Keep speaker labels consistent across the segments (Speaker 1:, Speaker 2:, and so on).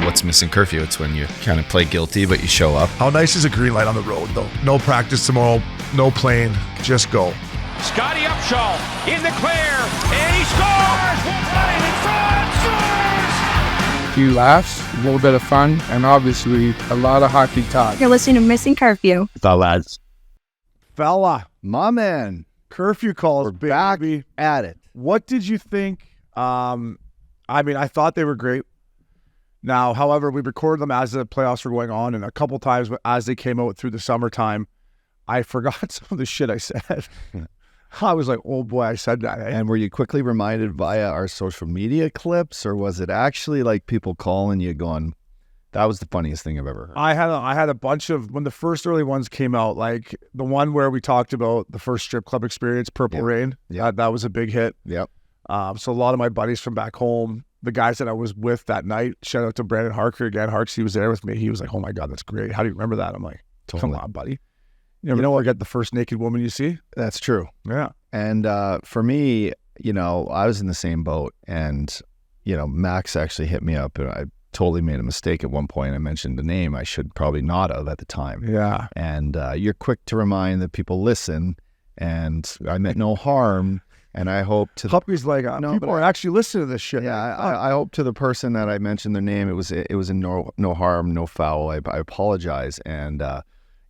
Speaker 1: what's Missin Curfew? It's when you kind of play guilty, but you show up.
Speaker 2: How nice is a green light on the road, though? No practice tomorrow, no plane, just go.
Speaker 3: Scotty Upshaw in the clear, and he scores! Right in front, scores!
Speaker 4: A few laughs, a little bit of fun, and obviously a lot of hockey talk.
Speaker 5: You're listening to Missin Curfew.
Speaker 6: The lads.
Speaker 2: Fella,
Speaker 6: My man.
Speaker 2: curfew calls,
Speaker 6: We're back
Speaker 2: baby.
Speaker 6: at it.
Speaker 2: What did you think? I thought they were great. Now, however, we recorded them as the playoffs were going on, and a couple times as they came out through the summertime, I forgot some of the shit I said. I was like, oh boy, I said that.
Speaker 6: And were you quickly reminded via our social media clips, or was it actually like people calling you going, that was the funniest thing I've ever heard?
Speaker 2: I had a bunch of, when the first early ones came out, like the one where we talked about the first strip club experience, Purple Rain.
Speaker 6: Yeah.
Speaker 2: That was a big hit.
Speaker 6: Yep.
Speaker 2: So a lot of my buddies from back home, the guys that I was with that night, shout out to Brandon Harker again. Harks, he was there with me. He was like, oh my God, that's great. How do you remember that? I'm like,
Speaker 6: Totally.
Speaker 2: come on, buddy. You know, I get the first naked woman you see.
Speaker 6: That's true.
Speaker 2: Yeah.
Speaker 6: And for me, I was in the same boat, and, Max actually hit me up, and I totally made a mistake at one point. I mentioned the name I should probably not have at the time.
Speaker 2: Yeah.
Speaker 6: And you're quick to remind that people listen, and I meant no harm. And I hope to
Speaker 2: Puppy's like, people are actually listening to this shit.
Speaker 6: Yeah, I hope to the person that I mentioned their name, it was a no harm, no foul. I apologize, and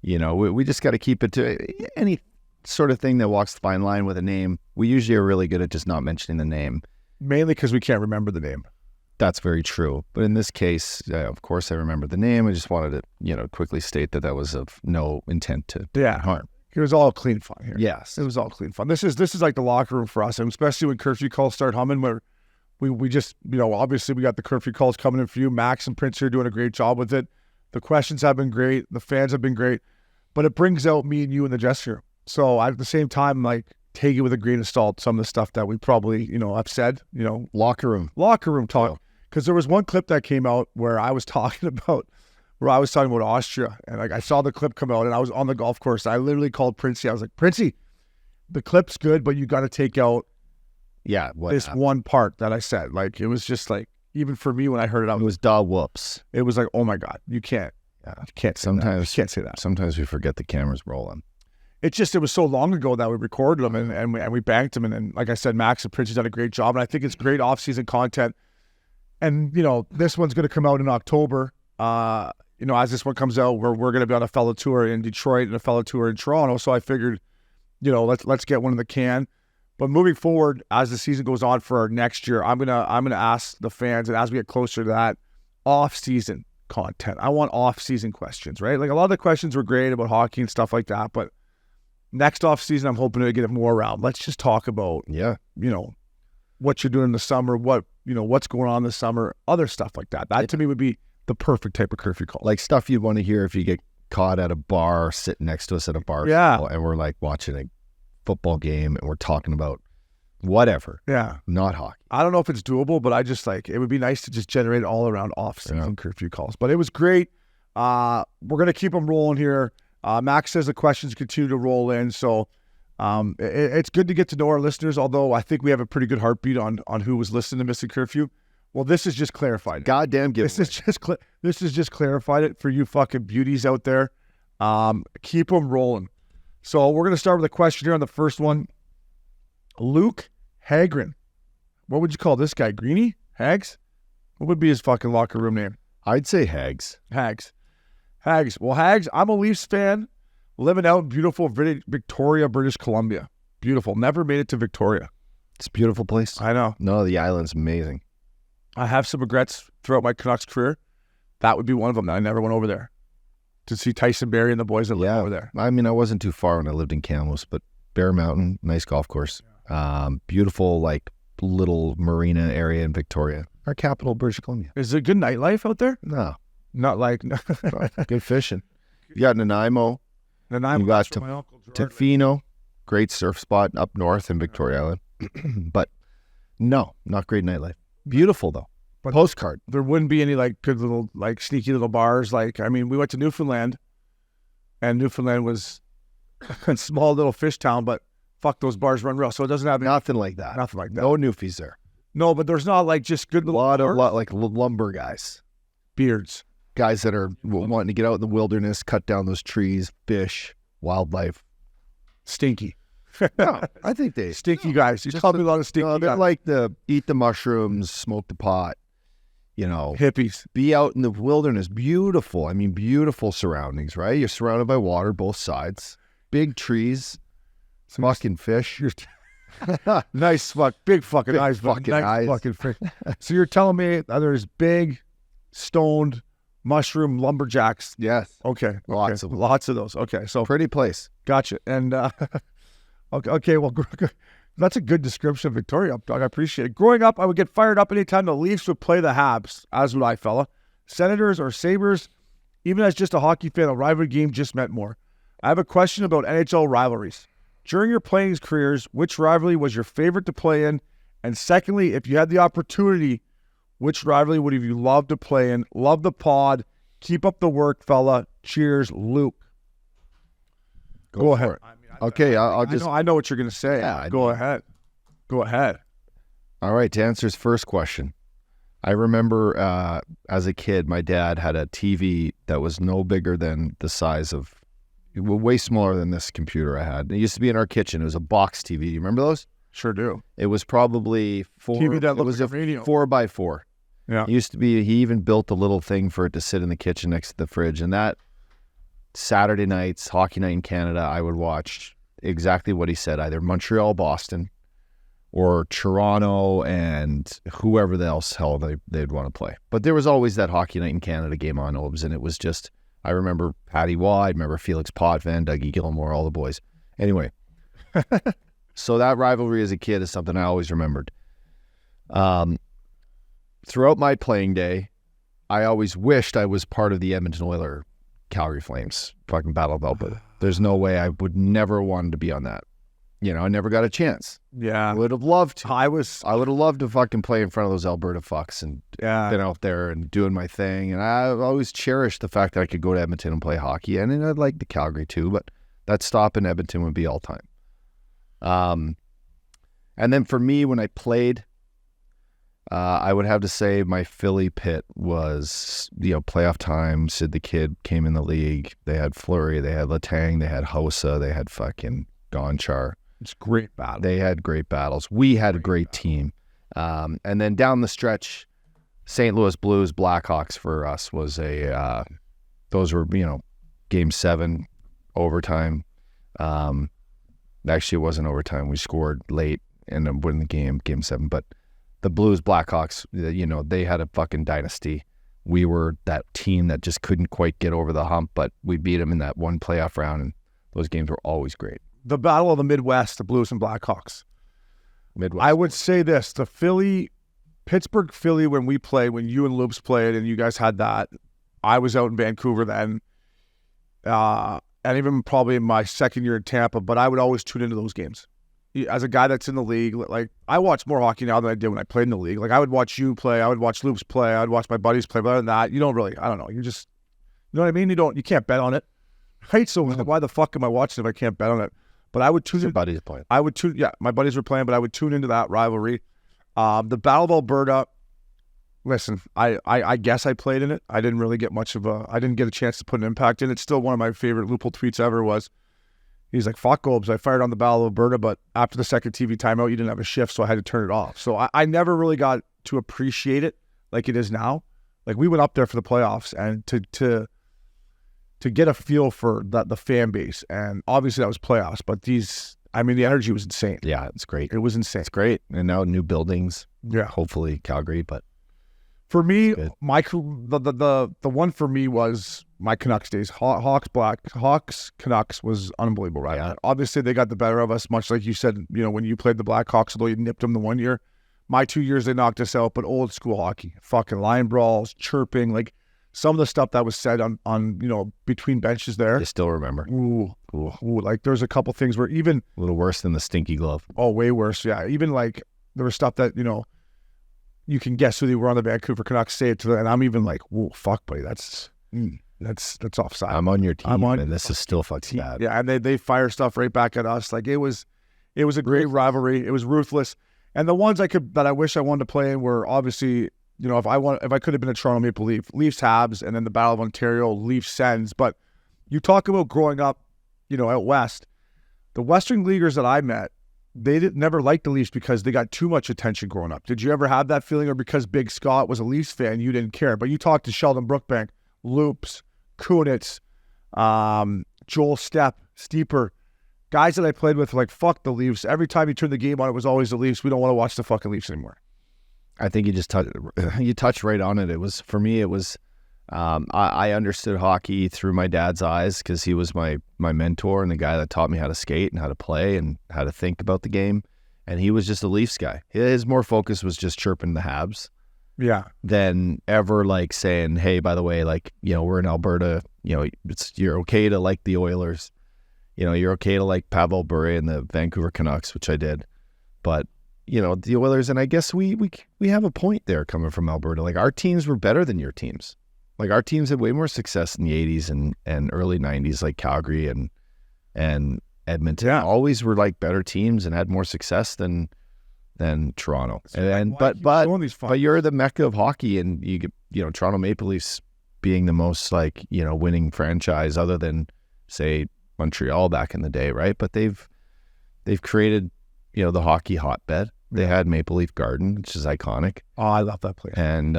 Speaker 6: we just got to keep it to any sort of thing that walks the fine line with a name. We usually are really good at just not mentioning the name,
Speaker 2: mainly because we can't remember the name.
Speaker 6: That's very true. But in this case, of course, I remember the name. I just wanted to quickly state that was of no intent to harm.
Speaker 2: It was all clean fun here.
Speaker 6: Yes.
Speaker 2: It was all clean fun. This is like the locker room for us, and especially when curfew calls start humming, where we just, obviously we got the curfew calls coming in for you. Max and Prince are doing a great job with it. The questions have been great. The fans have been great. But it brings out me and you in the dressing room. So at the same time, like, take it with a grain of salt, some of the stuff that we probably, I've said,
Speaker 6: Locker room
Speaker 2: talk. Because there was one clip that came out where I was talking about Austria, and like I saw the clip come out, and I was on the golf course. I literally called Princey. I was like, Princey, the clip's good, but you got to take out this one part that I said. Like, it was just like, even for me when I heard it,
Speaker 6: it was whoops.
Speaker 2: It was like, oh my God, you can't. You can't say that. You can't say that.
Speaker 6: Sometimes we forget the camera's rolling.
Speaker 2: It was so long ago that we recorded them and we banked them, and like I said, Max and Princey done a great job, and I think it's great off-season content. And this one's going to come out in October. As this one comes out, we're going to be on a fellow tour in Detroit and a fellow tour in Toronto. So I figured, let's get one in the can. But moving forward, as the season goes on for our next year, I'm gonna ask the fans, and as we get closer to that, off-season content. I want off-season questions, right? Like, a lot of the questions were great about hockey and stuff like that, but next off-season, I'm hoping to get it more around. Let's just talk about, what you're doing in the summer, what's going on this summer, other stuff like that. That to me would be the perfect type of curfew call.
Speaker 6: Like stuff you'd want to hear if you get caught at a bar, sitting next to us at a bar.
Speaker 2: Yeah.
Speaker 6: And we're like watching a football game and we're talking about whatever.
Speaker 2: Yeah.
Speaker 6: Not hockey.
Speaker 2: I don't know if it's doable, but I just it would be nice to just generate all around off-season curfew calls. But it was great. We're going to keep them rolling here. Max says the questions continue to roll in. So it's good to get to know our listeners, although I think we have a pretty good heartbeat on who was listening to Missin Curfew. Well, this is just clarified.
Speaker 6: Goddamn giveaway.
Speaker 2: This is just clarified it for you fucking beauties out there. Keep them rolling. So we're going to start with a question here on the first one. Luke Hagren. What would you call this guy? Greenie? Hags? What would be his fucking locker room name?
Speaker 6: I'd say Hags.
Speaker 2: Hags. Well, Hags, I'm a Leafs fan living out in beautiful Victoria, British Columbia. Beautiful. Never made it to Victoria.
Speaker 6: It's a beautiful place.
Speaker 2: I know.
Speaker 6: No, the island's amazing.
Speaker 2: I have some regrets throughout my Canucks career. That would be one of them. I never went over there to see Tyson Barrie and the boys that live over there.
Speaker 6: I mean, I wasn't too far when I lived in Kamloops, but Bear Mountain, nice golf course. Beautiful, like, little marina area in Victoria. Our capital, British Columbia.
Speaker 2: Is it good nightlife out there?
Speaker 6: No.
Speaker 2: Not like...
Speaker 6: Good fishing. You got Nanaimo. You got Tofino. Great surf spot up north in Victoria Island. But no, not great nightlife. Beautiful, though. But postcard.
Speaker 2: There wouldn't be any, like, good little, like, sneaky little bars. Like, I mean, we went to Newfoundland, and Newfoundland was a small little fish town, but fuck, those bars run real. So it doesn't have
Speaker 6: nothing like that.
Speaker 2: Nothing like that.
Speaker 6: No Newfies there.
Speaker 2: No, but there's not, like, just good little
Speaker 6: lot like lumber guys.
Speaker 2: beards.
Speaker 6: Guys that are wanting to get out in the wilderness, cut down those trees, fish, wildlife.
Speaker 2: Stinky.
Speaker 6: No, I think they
Speaker 2: Stinky guys. You tell me a lot of stinky
Speaker 6: they're
Speaker 2: guys.
Speaker 6: like eat the mushrooms, smoke the pot,
Speaker 2: Hippies.
Speaker 6: be out in the wilderness. Beautiful. I mean, beautiful surroundings, right? You're surrounded by water both sides, big trees, fucking fish.
Speaker 2: Nice big fucking eyes.
Speaker 6: fucking
Speaker 2: nice
Speaker 6: eyes.
Speaker 2: Fucking fish. So you're telling me there's big, stoned, mushroom lumberjacks.
Speaker 6: Yes.
Speaker 2: Okay.
Speaker 6: Lots of them.
Speaker 2: Lots of those. Okay. So
Speaker 6: Pretty place.
Speaker 2: gotcha. And okay, well, that's a good description of Victoria, dog. I appreciate it. Growing up, I would get fired up anytime the Leafs would play the Habs, as would I, fella. Senators or Sabres, even as just a hockey fan, a rivalry game just meant more. I have a question about NHL rivalries. During your playing careers, which rivalry was your favorite to play in? And secondly, if you had the opportunity, which rivalry would you love to play in? Love the pod. Keep up the work, fella. Cheers, Luke. Go ahead.
Speaker 6: for it. Okay, I'll just.
Speaker 2: I know what you're going to say.
Speaker 6: Yeah,
Speaker 2: Go ahead. Go ahead.
Speaker 6: All right, to answer his first question, I remember as a kid, my dad had a TV that was no bigger than the size of, way smaller than this computer I had. It used to be in our kitchen. It was a box TV. You remember those?
Speaker 2: Sure do.
Speaker 6: It was probably
Speaker 2: TV that
Speaker 6: it
Speaker 2: looked
Speaker 6: was
Speaker 2: like
Speaker 6: a
Speaker 2: a radio.
Speaker 6: 4x4.
Speaker 2: Yeah.
Speaker 6: It used to be, he even built a little thing for it to sit in the kitchen next to the fridge. And that Saturday nights, hockey night in Canada, I would watch exactly what he said, either Montreal, Boston, or Toronto and whoever else hell they'd want to play. But there was always that hockey night in Canada game on Obes, and it was just, I remember Patty Waugh, I remember Felix Potvin, Dougie Gilmore, all the boys. Anyway, so that rivalry as a kid is something I always remembered. Throughout my playing day, I always wished I was part of the Edmonton Oilers Calgary Flames fucking Battle of Alberta. There's no way. I would never wanted to be on that. I never got a chance.
Speaker 2: Yeah.
Speaker 6: I would have loved to.
Speaker 2: I
Speaker 6: would have loved to fucking play in front of those Alberta fucks and been out there and doing my thing. And I always cherished the fact that I could go to Edmonton and play hockey. And I'd like the Calgary too, but that stop in Edmonton would be all time. And then for me, when I played, I would have to say my Philly pit was, playoff time. Sid the Kid came in the league. They had Fleury, they had Letang, they had Hossa, they had fucking Gonchar.
Speaker 2: It's great battle.
Speaker 6: They had great battles. We had a great team. And then down the stretch, St. Louis Blues, Blackhawks for us was those were, game 7, overtime. Actually, it wasn't overtime. We scored late and then win the game 7. But the Blues, Blackhawks, they had a fucking dynasty. We were that team that just couldn't quite get over the hump, but we beat them in that one playoff round, and those games were always great.
Speaker 2: The battle of the Midwest, the Blues and Blackhawks.
Speaker 6: Midwest.
Speaker 2: I would say this, the Pittsburgh Philly, when you and Loops played and you guys had that, I was out in Vancouver then, and even probably in my second year in Tampa, but I would always tune into those games. As a guy that's in the league, like, I watch more hockey now than I did when I played in the league. Like, I would watch you play, I would watch Loops play, I would watch my buddies play, but other than that, you don't really, I don't know, you just, you know what I mean? You can't bet on it, right? So why the fuck am I watching if I can't bet on it? But I would tune in.
Speaker 6: Buddies playing.
Speaker 2: My buddies were playing, but I would tune into that rivalry. The Battle of Alberta, listen, I guess I played in it. I didn't really get I didn't get a chance to put an impact in it. Still one of my favorite Loophole tweets ever was, he's like, fuck Obes, I fired on the Battle of Alberta, but after the second TV timeout, you didn't have a shift, so I had to turn it off. So I never really got to appreciate it like it is now. Like, we went up there for the playoffs, and to get a feel for the fan base, and obviously that was playoffs, but the energy was insane.
Speaker 6: Yeah, it's great.
Speaker 2: It was insane.
Speaker 6: It's great. And now new buildings.
Speaker 2: Yeah.
Speaker 6: Hopefully Calgary, but
Speaker 2: for me,
Speaker 6: good.
Speaker 2: the one for me was my Canucks days. Hawks Canucks was unbelievable, right?
Speaker 6: Yeah.
Speaker 2: Obviously they got the better of us, much like you said, when you played the Blackhawks, although you nipped them the one year. My 2 years they knocked us out, but old school hockey. Fucking line brawls, chirping, like some of the stuff that was said on between benches there.
Speaker 6: I still remember.
Speaker 2: Ooh, like there's a couple things where even
Speaker 6: A little worse than the stinky glove.
Speaker 2: oh, way worse. Yeah, even like there was stuff that you can guess who they were on the Vancouver Canucks say it to them, and I'm even like, whoa, fuck, buddy, that's offside.
Speaker 6: I'm on your team,
Speaker 2: I'm on-
Speaker 6: and this is still fucking bad.
Speaker 2: Yeah, and they fire stuff right back at us. Like it was a great rivalry. It was ruthless. And the ones that I wish I wanted to play in were obviously you know, if I could have been a Toronto Maple Leaf, Leafs Habs, and then the Battle of Ontario, Leafs Sens. But you talk about growing up, you know, out west, the Western Leaguers that I met, they never liked the Leafs because they got too much attention growing up. Did you ever have that feeling, or because Big Scott was a Leafs fan, you didn't care? But you talked to Sheldon Brookbank, Loops, Kunitz, Joel Steeper, guys that I played with, like, fuck the Leafs. Every time you turn the game on, it was always the Leafs. We don't want to watch the fucking Leafs anymore.
Speaker 6: I think you touched right on it. It was, for me, it was, I understood hockey through my dad's eyes because he was my mentor and the guy that taught me how to skate and how to play and how to think about the game. And he was just a Leafs guy. His more focus was just chirping the Habs.
Speaker 2: Yeah.
Speaker 6: Than ever like saying, hey, by the way, like, you know, we're in Alberta, you know, you're okay to like the Oilers. You know, you're okay to like Pavel Bure and the Vancouver Canucks, which I did. But, you know, the Oilers, and I guess we have a point there coming from Alberta. Like, our teams were better than your teams. Like, our teams had way more success in the 80s and early 90s, like Calgary and Edmonton.
Speaker 2: Yeah.
Speaker 6: Always were like better teams and had more success than Toronto. But you're the mecca of hockey, and you get, you know, Toronto Maple Leafs being the most, like, you know, winning franchise other than, say, Montreal back in the day, right? But they've created, you know, the hockey hotbed. They had Maple Leaf Garden, which is iconic.
Speaker 2: Oh, I love that place.
Speaker 6: And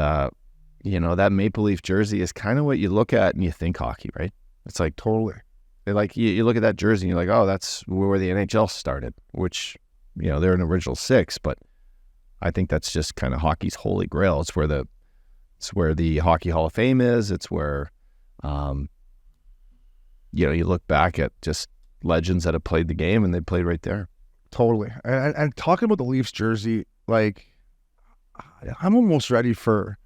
Speaker 6: you know, that Maple Leaf jersey is kind of what you look at and you think hockey, right? It's like totally. Like you look at that jersey and you're like, oh, that's where the NHL started, which, you know, they're an original six, but I think that's just kind of hockey's holy grail. It's where the Hockey Hall of Fame is. It's where, you know, you look back at just legends that have played the game, and they played right there.
Speaker 2: Totally. And talking about the Leafs jersey, like, I'm almost ready for,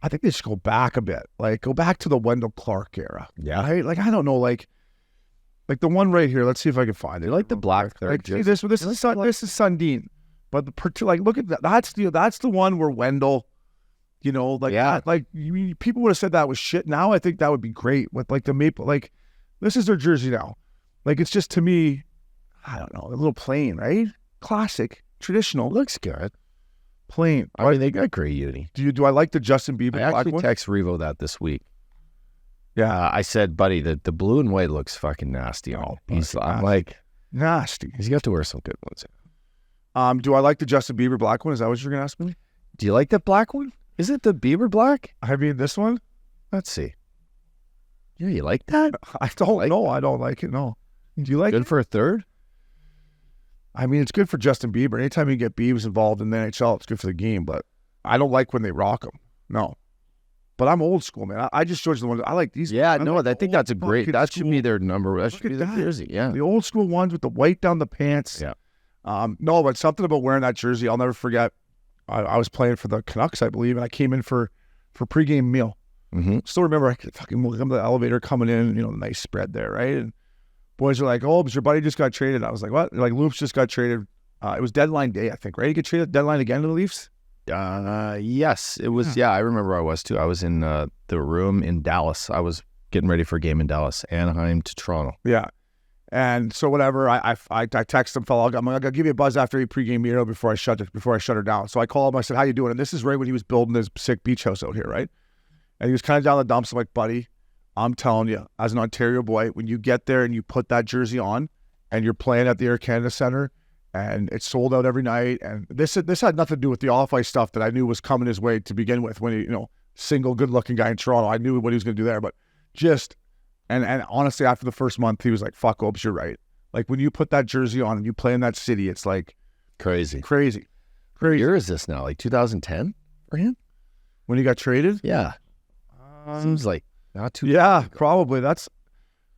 Speaker 2: I think they should go back a bit. Like, go back to the Wendell Clark era.
Speaker 6: Yeah.
Speaker 2: Right? Like, I don't know, like the one right here. Let's see if I can find it.
Speaker 6: Like the black third.
Speaker 2: Like, see this is Sundin. But like, look at that. That's the one where Wendell, you know, like,
Speaker 6: yeah.
Speaker 2: Like, people would have said that was shit. Now I think that would be great with, like, the Maple. Like, this is their jersey now. Like, it's just, to me, I don't know, a little plain, right? Classic, traditional.
Speaker 6: Looks good.
Speaker 2: Plain.
Speaker 6: I mean, they got great unity.
Speaker 2: Do I like the Justin Bieber
Speaker 6: I
Speaker 2: black
Speaker 6: actually
Speaker 2: one?
Speaker 6: text Revo that this week.
Speaker 2: Yeah.
Speaker 6: I said, buddy, the blue and white looks fucking nasty. I'm like,
Speaker 2: nasty.
Speaker 6: he's got to wear some good ones.
Speaker 2: Do I like the Justin Bieber black one? Is that what you're gonna ask me?
Speaker 6: Do you like that black one? Is it the Bieber black?
Speaker 2: I mean, this one?
Speaker 6: Let's see. Yeah, you like that?
Speaker 2: I don't know. I don't like it. No. Do you like
Speaker 6: Good
Speaker 2: it?
Speaker 6: for a third?
Speaker 2: I mean, it's good for Justin Bieber. Anytime you get Biebs involved in the NHL, it's good for the game. But I don't like when they rock them. No. But I'm old school, man. I just chose the ones. I like these.
Speaker 6: Yeah,
Speaker 2: I
Speaker 6: no,
Speaker 2: like
Speaker 6: I think that's a great. That should be their number. That
Speaker 2: Look
Speaker 6: should be
Speaker 2: at
Speaker 6: the
Speaker 2: that.
Speaker 6: jersey. Yeah,
Speaker 2: The old school ones with the white down the pants.
Speaker 6: Yeah.
Speaker 2: No, but something about wearing that jersey, I'll never forget. I was playing for the Canucks, I believe, and I came in for pregame meal.
Speaker 6: Mm-hmm.
Speaker 2: Still remember, I could fucking look up the elevator coming in, you know, the nice spread there, right? And boys are like, "Oh, but your buddy just got traded." I was like, "What?" They're like, "Loops just got traded." It was deadline day, I think, right? You get traded deadline again to the Leafs?
Speaker 6: Yes, it was. Yeah, I remember I was too. I was in the room in Dallas. I was getting ready for a game in Dallas, Anaheim to Toronto.
Speaker 2: Yeah. And so whatever, I text him, fella, I'll give you a buzz after a pregame meal before I shut her down. So I called him, I said, "How you doing?" And this is right when he was building his sick beach house out here, right? And he was kind of down the dumps. I'm like, "Buddy, I'm telling you, as an Ontario boy, when you get there and you put that jersey on and you're playing at the Air Canada Centre and it's sold out every night, and this had nothing to do with the off-ice stuff that I knew was coming his way to begin with when he, you know, single good-looking guy in Toronto. I knew what he was going to do there, but just, and honestly, after the first month, he was like, "Fuck, Obes, you're right." Like, when you put that jersey on and you play in that city, it's like
Speaker 6: Crazy.
Speaker 2: crazy.
Speaker 6: What year is this now? Like 2010 for him?
Speaker 2: When he got traded?
Speaker 6: Yeah. Seems like not too.
Speaker 2: Yeah, probably. That's.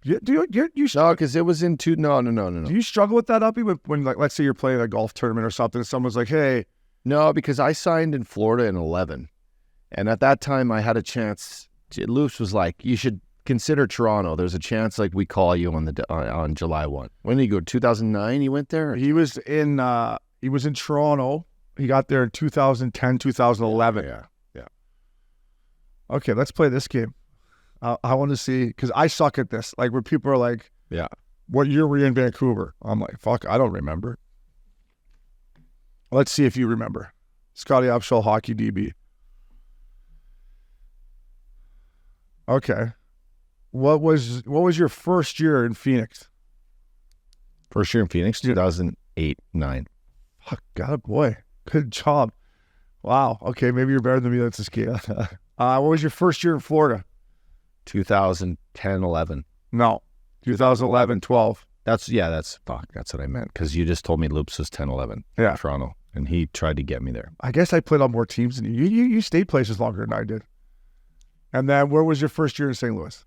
Speaker 2: You
Speaker 6: No, because it was in two. No.
Speaker 2: Do you struggle with that, Uppy? When, like, let's say you're playing a golf tournament or something, and someone's like, "Hey,"
Speaker 6: No, because I signed in Florida in 11, and at that time I had a chance. Loops was like, "You should consider Toronto. There's a chance, like, we call you on July 1." When did he go? 2009. He went there.
Speaker 2: he was in Toronto. He got there in 2010, 2011.
Speaker 6: Yeah.
Speaker 2: Okay, let's play this game. I want to see, because I suck at this. Like, where people are like,
Speaker 6: Yeah.
Speaker 2: "What year were you in Vancouver?" I'm like, "Fuck, I don't remember." Let's see if you remember. Scotty Upshall, hockey DB. Okay. What was your first year in Phoenix?
Speaker 6: First year in Phoenix, 2008-9.
Speaker 2: Fuck, God, oh boy. Good job. Wow. Okay, maybe you're better than me. That's a scale. What was your first year in Florida?
Speaker 6: 2010-11.
Speaker 2: No. 2011-12.
Speaker 6: That's what I meant. Because you just told me Loops was 10-11
Speaker 2: Yeah.
Speaker 6: in Toronto, and he tried to get me there.
Speaker 2: I guess I played on more teams than you. You stayed places longer than I did. And then where was your first year in St. Louis?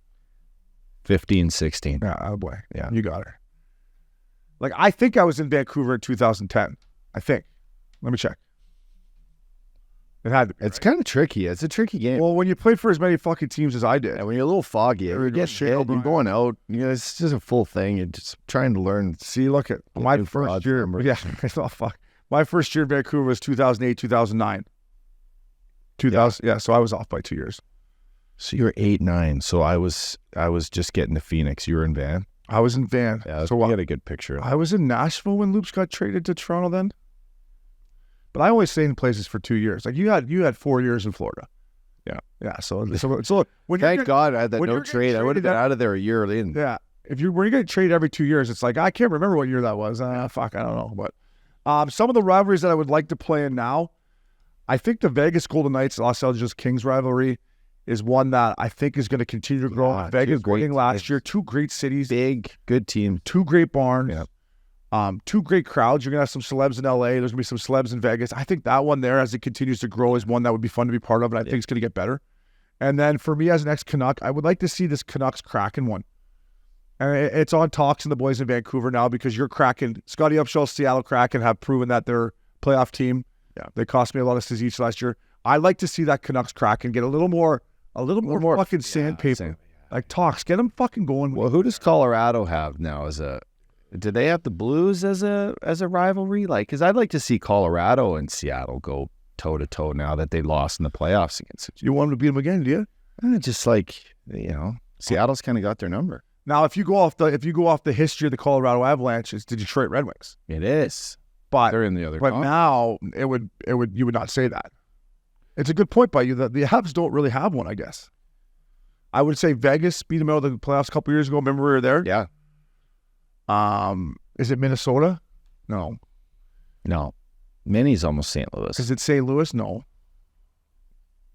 Speaker 6: 15-16.
Speaker 2: Yeah, oh boy.
Speaker 6: Yeah.
Speaker 2: You got her. Like, I think I was in Vancouver in 2010. I think. Let me check. It had to be,
Speaker 6: It's
Speaker 2: right?
Speaker 6: kind of tricky. It's a tricky game.
Speaker 2: Well, when you played for as many fucking teams as I did.
Speaker 6: And when you're a little foggy,
Speaker 2: There
Speaker 6: you're
Speaker 2: we go,
Speaker 6: getting
Speaker 2: Shane
Speaker 6: hit,
Speaker 2: O'Brien.
Speaker 6: you're going out. It's just a full thing. You're just trying to learn.
Speaker 2: See, look at my
Speaker 6: new
Speaker 2: first
Speaker 6: odds
Speaker 2: year.
Speaker 6: numbers.
Speaker 2: Yeah, oh, fuck. My first year in Vancouver was 2008, 2009. 2000. Yeah, so I was off by 2 years.
Speaker 6: So you're 8-9. So I was just getting to Phoenix. You were in Van.
Speaker 2: I was in Van.
Speaker 6: Yeah,
Speaker 2: so
Speaker 6: we had a good picture.
Speaker 2: I was in Nashville when Loops got traded to Toronto then. But I only stayed in places for 2 years. Like you had 4 years in Florida. Yeah. So look, when
Speaker 6: Thank God I had that
Speaker 2: when
Speaker 6: no
Speaker 2: you're getting
Speaker 6: trade. I would have been
Speaker 2: traded
Speaker 6: out of there a year in.
Speaker 2: Yeah. When you get traded every 2 years, it's like, I can't remember what year that was. Fuck, I don't know. But some of the rivalries that I would like to play in now, I think the Vegas Golden Knights, Los Angeles Kings rivalry is one that I think is going to continue to grow.
Speaker 6: Yeah,
Speaker 2: Vegas
Speaker 6: two great
Speaker 2: winning last
Speaker 6: teams.
Speaker 2: year, 2 great cities,
Speaker 6: Big, good team.
Speaker 2: 2 great barns,
Speaker 6: Yeah.
Speaker 2: 2 great crowds. You're going to have some celebs in LA. There's going to be some celebs in Vegas. I think that one there, as it continues to grow, is one that would be fun to be part of, and I think it's going to get better. And then for me as an ex-Canuck, I would like to see this Canucks Kraken one. And it's on talks in the boys in Vancouver now because you're Kraken. Scotty Upshall, Seattle Kraken have proven that they're a playoff team. Yeah, they cost me a lot of cities each last year. I like to see that Canucks Kraken get a little more fucking sandpaper.
Speaker 6: same.
Speaker 2: Like talks, get them fucking going.
Speaker 6: Well, who does Colorado have now do they have the Blues as a rivalry? Like, because I'd like to see Colorado and Seattle go toe to toe now that they lost in the playoffs against each
Speaker 2: You want them to beat them again, do you?
Speaker 6: other. Just like, Seattle's kind of got their number.
Speaker 2: Now, if you go off the history of the Colorado Avalanche, it's the Detroit Red Wings.
Speaker 6: It is.
Speaker 2: But
Speaker 6: They're in the other.
Speaker 2: But
Speaker 6: conference.
Speaker 2: now you would not say that. It's a good point by you that the Avs don't really have one, I guess. I would say Vegas beat them out of the playoffs a couple years ago. Remember we were there?
Speaker 6: Yeah.
Speaker 2: Is it Minnesota? No.
Speaker 6: Minnie's almost St. Louis.
Speaker 2: Is it St. Louis? No.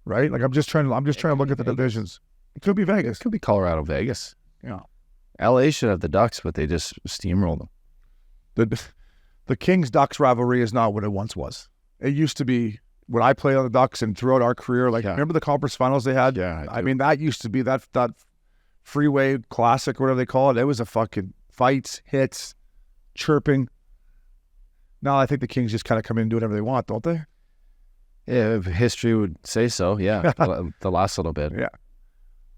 Speaker 2: Right? Like I'm just trying to look at the divisions. It could be Vegas.
Speaker 6: It could be Colorado, Vegas.
Speaker 2: Yeah.
Speaker 6: LA should have the Ducks, but they just steamrolled them.
Speaker 2: The Kings Ducks rivalry is not what it once was. It used to be when I played on the Ducks and throughout our career. Like remember the conference finals they had?
Speaker 6: Yeah,
Speaker 2: I mean that used to be that freeway classic, whatever they call it. It was a fucking fights, hits, chirping. Now I think the Kings just kind of come in and do whatever they want, don't they?
Speaker 6: Yeah, if history would say so. Yeah, the last little bit.
Speaker 2: Yeah.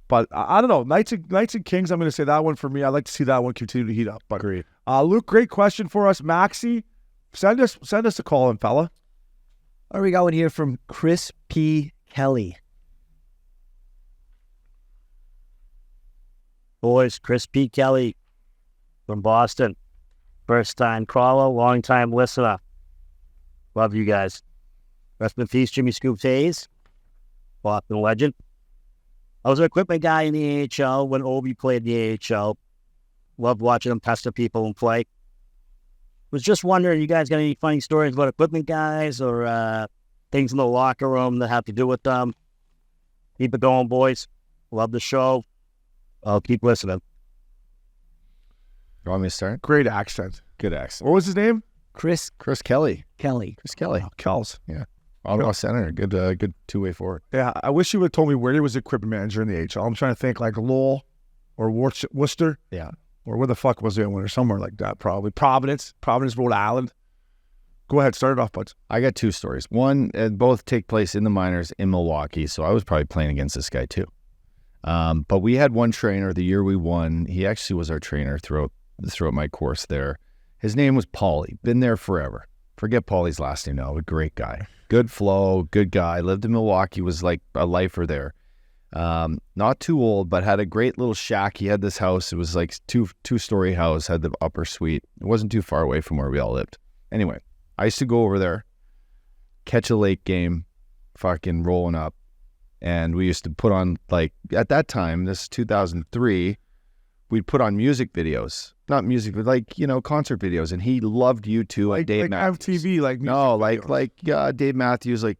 Speaker 2: But I don't know. Knights and Kings, I'm going to say that one for me. I'd like to see that one continue to heat up. But
Speaker 6: Agreed.
Speaker 2: Luke, great question for us. Maxie, send us a call in, fella.
Speaker 5: What are we going here from Chris P. Kelly? Boys, Chris P. Kelly from Boston. First time caller, long time listener. Love you guys. Rest in peace, Jimmy Scoops Hayes, Boston legend. I was an equipment guy in the AHL when Obi played in the AHL. Loved watching him pester people and play. Was just wondering, you guys got any funny stories about equipment guys or things in the locker room that have to do with them? Keep it going, boys. Love the show. I'll keep listening.
Speaker 6: You want me to start?
Speaker 2: Great accent.
Speaker 6: Good accent.
Speaker 2: What was his name?
Speaker 5: Chris
Speaker 6: Chris Kelly.
Speaker 5: Kelly.
Speaker 6: Chris Kelly.
Speaker 2: Oh, Kells.
Speaker 6: Ottawa Center. Good two-way forward.
Speaker 2: Yeah, I wish you would have told me where he was equipment manager in the AHL. I'm trying to think like Lowell or Worcester.
Speaker 6: Yeah.
Speaker 2: Or where the fuck was it? Or somewhere like that, probably. Providence, Rhode Island. Go ahead, start it off, bud.
Speaker 6: I got 2 stories. One, both take place in the minors in Milwaukee, so I was probably playing against this guy too. But we had one trainer the year we won. He actually was our trainer throughout my course there. His name was Paulie. Been there forever. Forget Paulie's last name now. A great guy. Good flow, good guy. Lived in Milwaukee, was like a lifer there. Not too old, but had a great little shack. He had this house. It was like two-story house, had the upper suite. It wasn't too far away from where we all lived. Anyway, I used to go over there, catch a late game, fucking rolling up, And we used to put on, like, at that time, this is 2003, we'd put on music videos. Not music, but like, you know, concert videos. And he loved U2, like Dave Matthews.
Speaker 2: MTV, like music
Speaker 6: No,
Speaker 2: videos.
Speaker 6: like Dave Matthews, like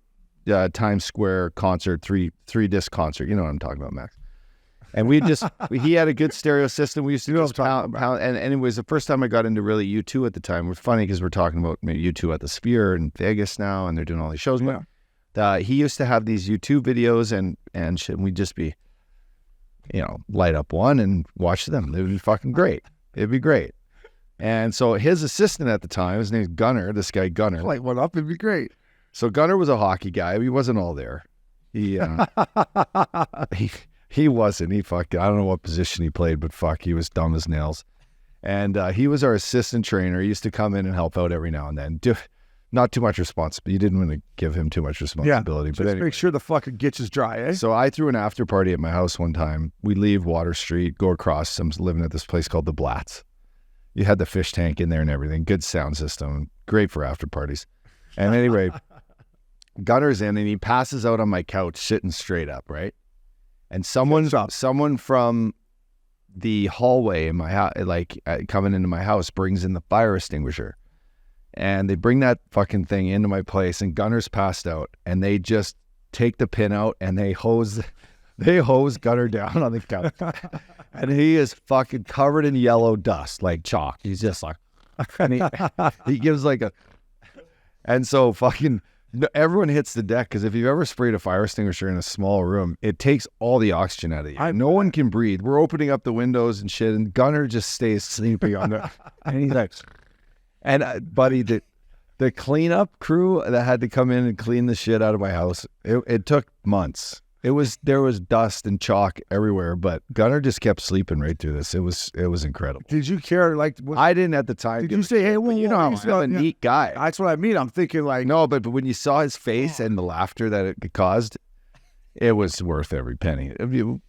Speaker 6: Times Square concert, three disc concert. You know what I'm talking about, Max. And we just, he had a good stereo system. We used to just pound. And anyways, the first time I got into really U2 at the time, was funny because we're talking about U2 at the Sphere in Vegas now, and they're doing all these shows.
Speaker 2: Yeah.
Speaker 6: But he used to have these U2 videos and shit, and we'd just be, you know, light up one and watch them. It would be fucking great. It'd be great. And so his assistant at the time, his name's Gunnar, this guy Gunnar.
Speaker 2: Light one up, it'd be great.
Speaker 6: So Gunnar was a hockey guy. He wasn't all there. He he wasn't. He fucking, I don't know what position he played, but fuck, he was dumb as nails. And he was our assistant trainer. He used to come in and help out every now and then. Not too much responsibility. You didn't want to give him too much responsibility.
Speaker 2: Just
Speaker 6: but anyway.
Speaker 2: make sure the fucking gitch is dry, eh?
Speaker 6: So I threw an after party at my house one time. We leave Water Street, go across. I'm living at this place called the Blatz. You had the fish tank in there and everything. Good sound system. Great for after parties. And anyway, Gunnar's in and he passes out on my couch sitting straight up, right? And someone from the hallway in my house, coming into my house, brings in the fire extinguisher. And they bring that fucking thing into my place, and Gunnar's passed out, and they just take the pin out and they hose Gunnar down on the couch. And he is fucking covered in yellow dust, like chalk. He's just like, and he gives like a, and so fucking everyone hits the deck, because if you've ever sprayed a fire extinguisher in a small room, it takes all the oxygen out of you. No one can breathe. We're opening up the windows and shit, and Gunnar just stays sleeping on the, and he's like, and buddy, the cleanup crew that had to come in and clean the shit out of my house, it took months. There was dust and chalk everywhere, but Gunnar just kept sleeping right through this. It was incredible.
Speaker 2: Did you care? Like,
Speaker 6: I didn't at the time.
Speaker 2: Did you say, hey, well,
Speaker 6: you know, I'm a neat guy.
Speaker 2: That's what I mean. I'm thinking like,
Speaker 6: no, but when you saw his face and the laughter that it caused, it was worth every penny.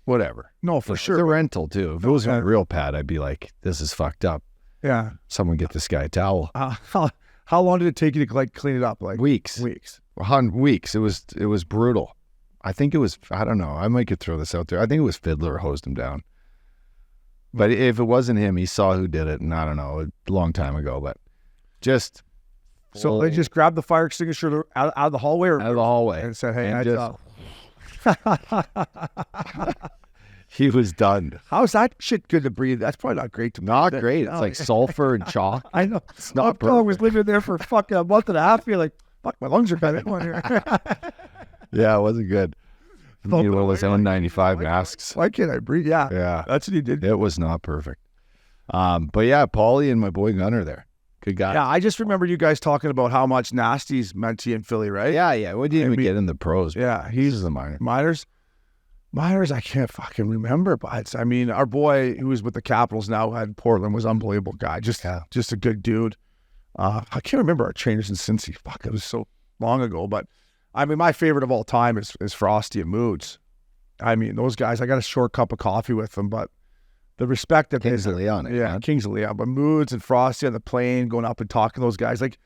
Speaker 6: Whatever.
Speaker 2: No, for sure.
Speaker 6: It's a rental too. If it was a real pad, I'd be like, this is fucked up.
Speaker 2: Yeah.
Speaker 6: Someone get this guy a towel.
Speaker 2: How long did it take you to like clean it up? Like
Speaker 6: weeks.
Speaker 2: Weeks.
Speaker 6: Weeks. It was brutal. I think it was, I don't know. I might could throw this out there. I think it was Fiddler hosed him down. But if it wasn't him, he saw who did it, and I don't know, a long time ago. But just
Speaker 2: so they just grabbed the fire extinguisher out of the hallway, or
Speaker 6: out of the hallway,
Speaker 2: and said, "Hey,
Speaker 6: he was done."
Speaker 2: How's that shit good to breathe? That's probably not great to breathe.
Speaker 6: Not great. It's like sulfur and chalk.
Speaker 2: I know.
Speaker 6: It's not
Speaker 2: perfect. I was living there for fucking a month and a half. You're like, fuck, my lungs are kind of in here.
Speaker 6: Yeah, it wasn't good. You need one of those N95 masks.
Speaker 2: Why can't I breathe? Yeah.
Speaker 6: Yeah.
Speaker 2: That's what he did.
Speaker 6: It was not perfect. But yeah, Paulie and my boy Gunnar there. Good guy.
Speaker 2: Yeah, I just remember you guys talking about how much Nasty's meant to you in Philly, right?
Speaker 6: Yeah. We didn't even get in the pros.
Speaker 2: Yeah.
Speaker 6: He's the minor.
Speaker 2: Minors, I can't fucking remember. But I mean, our boy who was with the Capitals now had Portland was an unbelievable guy. Just a good dude. I can't remember our trainers in Cincy. Fuck, it was so long ago. But I mean, my favorite of all time is Frosty and Moods. I mean, those guys, I got a short cup of coffee with them, but the respect that
Speaker 6: Kings of Leon.
Speaker 2: Yeah, Kings of Leon. But Moods and Frosty on the plane, going up and talking to those guys, like,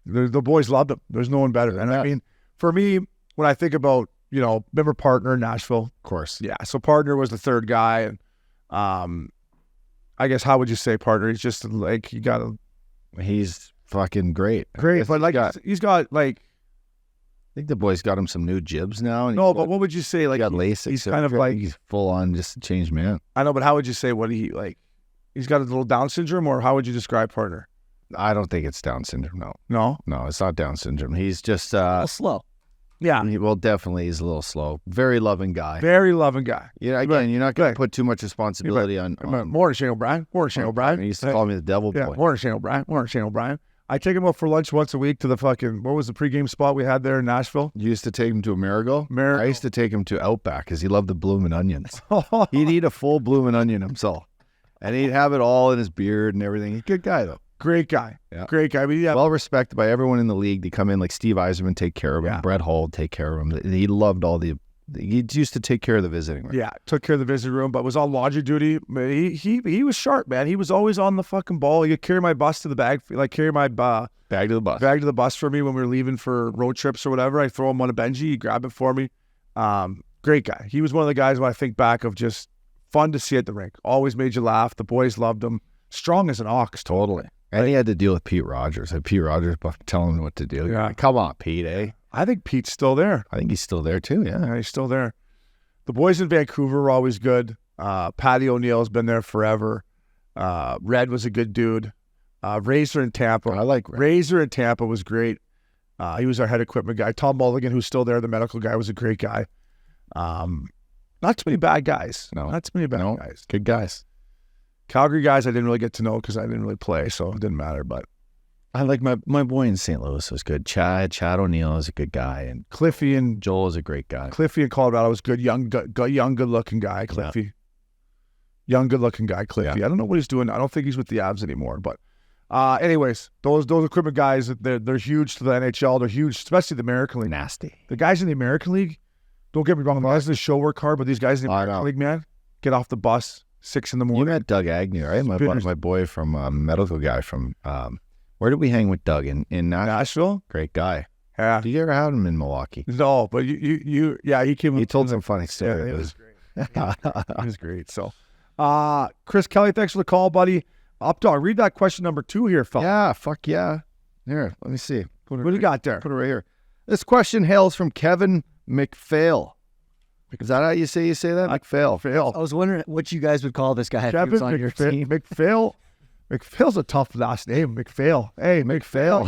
Speaker 2: the boys loved them. There's no one better. And I mean, for me, when I think about, you know, remember Partner in Nashville?
Speaker 6: Of course.
Speaker 2: Yeah, so Partner was the third guy. And I guess, how would you say Partner? He's just like,
Speaker 6: he's fucking great.
Speaker 2: Great, but like, he's got like,
Speaker 6: I think the boys got him some new jibs now.
Speaker 2: No, but what would you say? Like,
Speaker 6: got LASIK.
Speaker 2: He's kind of like,
Speaker 6: he's full on just a changed man.
Speaker 2: I know, but how would you say what he like? He's got a little Down syndrome, or how would you describe Partner?
Speaker 6: I don't think it's Down syndrome.
Speaker 2: No,
Speaker 6: it's not Down syndrome. He's just
Speaker 5: slow.
Speaker 2: Yeah,
Speaker 6: definitely he's a little slow. Very loving guy.
Speaker 2: Very loving guy.
Speaker 6: Yeah, again, you're not going to put too much responsibility on.
Speaker 2: Morning, Shane O'Brien. Morning, Shane O'Brien.
Speaker 6: He used to call me the devil boy.
Speaker 2: Morning, Shane O'Brien. Morning, Shane O'Brien. I take him out for lunch once a week to the fucking, what was the pregame spot we had there in Nashville?
Speaker 6: You used to take him to Amerigo? I used to take him to Outback because he loved the bloomin' onions. He'd eat a full bloomin' onion himself. And he'd have it all in his beard and everything. He's a good guy, though.
Speaker 2: Great guy.
Speaker 6: Yeah.
Speaker 2: Great guy. I mean,
Speaker 6: well respected by everyone in the league. They come in like Steve Yzerman, take care of him. Brett Hull, take care of him. He loved he used to take care of the visiting room.
Speaker 2: Yeah, took care of the visiting room, but was on laundry duty. He was sharp, man. He was always on the fucking ball. He could carry my bus to the bag, like carry my
Speaker 6: bag to the bus.
Speaker 2: Bag to the bus for me when we were leaving for road trips or whatever. I throw him on a Benji, he'd grab it for me. Great guy. He was one of the guys when I think back of just fun to see at the rink. Always made you laugh. The boys loved him. Strong as an ox.
Speaker 6: Totally. And he had to deal with Pete Rogers. And Pete Rogers telling him what to do.
Speaker 2: Yeah.
Speaker 6: Come on, Pete, eh?
Speaker 2: I think Pete's still there.
Speaker 6: I think he's still there too, yeah.
Speaker 2: Yeah, he's still there. The boys in Vancouver were always good. Patty O'Neill's been there forever. Red was a good dude. Razor in Tampa.
Speaker 6: I like Red.
Speaker 2: Razor in Tampa was great. He was our head equipment guy. Tom Mulligan, who's still there, the medical guy, was a great guy. Not too many bad guys.
Speaker 6: No.
Speaker 2: Not too many bad guys.
Speaker 6: Good guys.
Speaker 2: Calgary guys I didn't really get to know because I didn't really play, so it didn't matter. But
Speaker 6: I like my boy in St. Louis was good. Chad O'Neill is a good guy, and
Speaker 2: Cliffy and
Speaker 6: Joel is a great guy.
Speaker 2: Cliffy in Colorado was good. Young, good-looking guy, Cliffy.
Speaker 6: Yeah.
Speaker 2: Young, good-looking guy, Cliffy.
Speaker 6: Yeah.
Speaker 2: I don't know what he's doing. I don't think he's with the Avs anymore. But anyways, those equipment guys, they're huge to the NHL. They're huge, especially the American League.
Speaker 6: Nasty.
Speaker 2: The guys in the American League, don't get me wrong, the guys in the show work hard, but these guys in the American League, man, get off the bus 6 in the morning.
Speaker 6: You met Doug Agnew, right? My boy from medical guy from where did we hang with Doug in
Speaker 2: Nashville?
Speaker 6: Great guy.
Speaker 2: Yeah.
Speaker 6: Did you ever have him in Milwaukee?
Speaker 2: No, but he came.
Speaker 6: He told some funny stories.
Speaker 2: Yeah, it was great. It was great. So, Chris Kelly, thanks for the call, buddy. Updog, read that question number 2 here, fella.
Speaker 6: Yeah, fuck yeah. Here, let me see.
Speaker 2: What do you got there?
Speaker 6: Put it right here. This question hails from Kevin McPhail. Is that how you say that? McPhail.
Speaker 7: I was wondering what you guys would call this guy if he
Speaker 2: Kevin
Speaker 7: was on your team.
Speaker 2: McPhail. McPhail's a tough last name. McPhail. Hey, McPhail.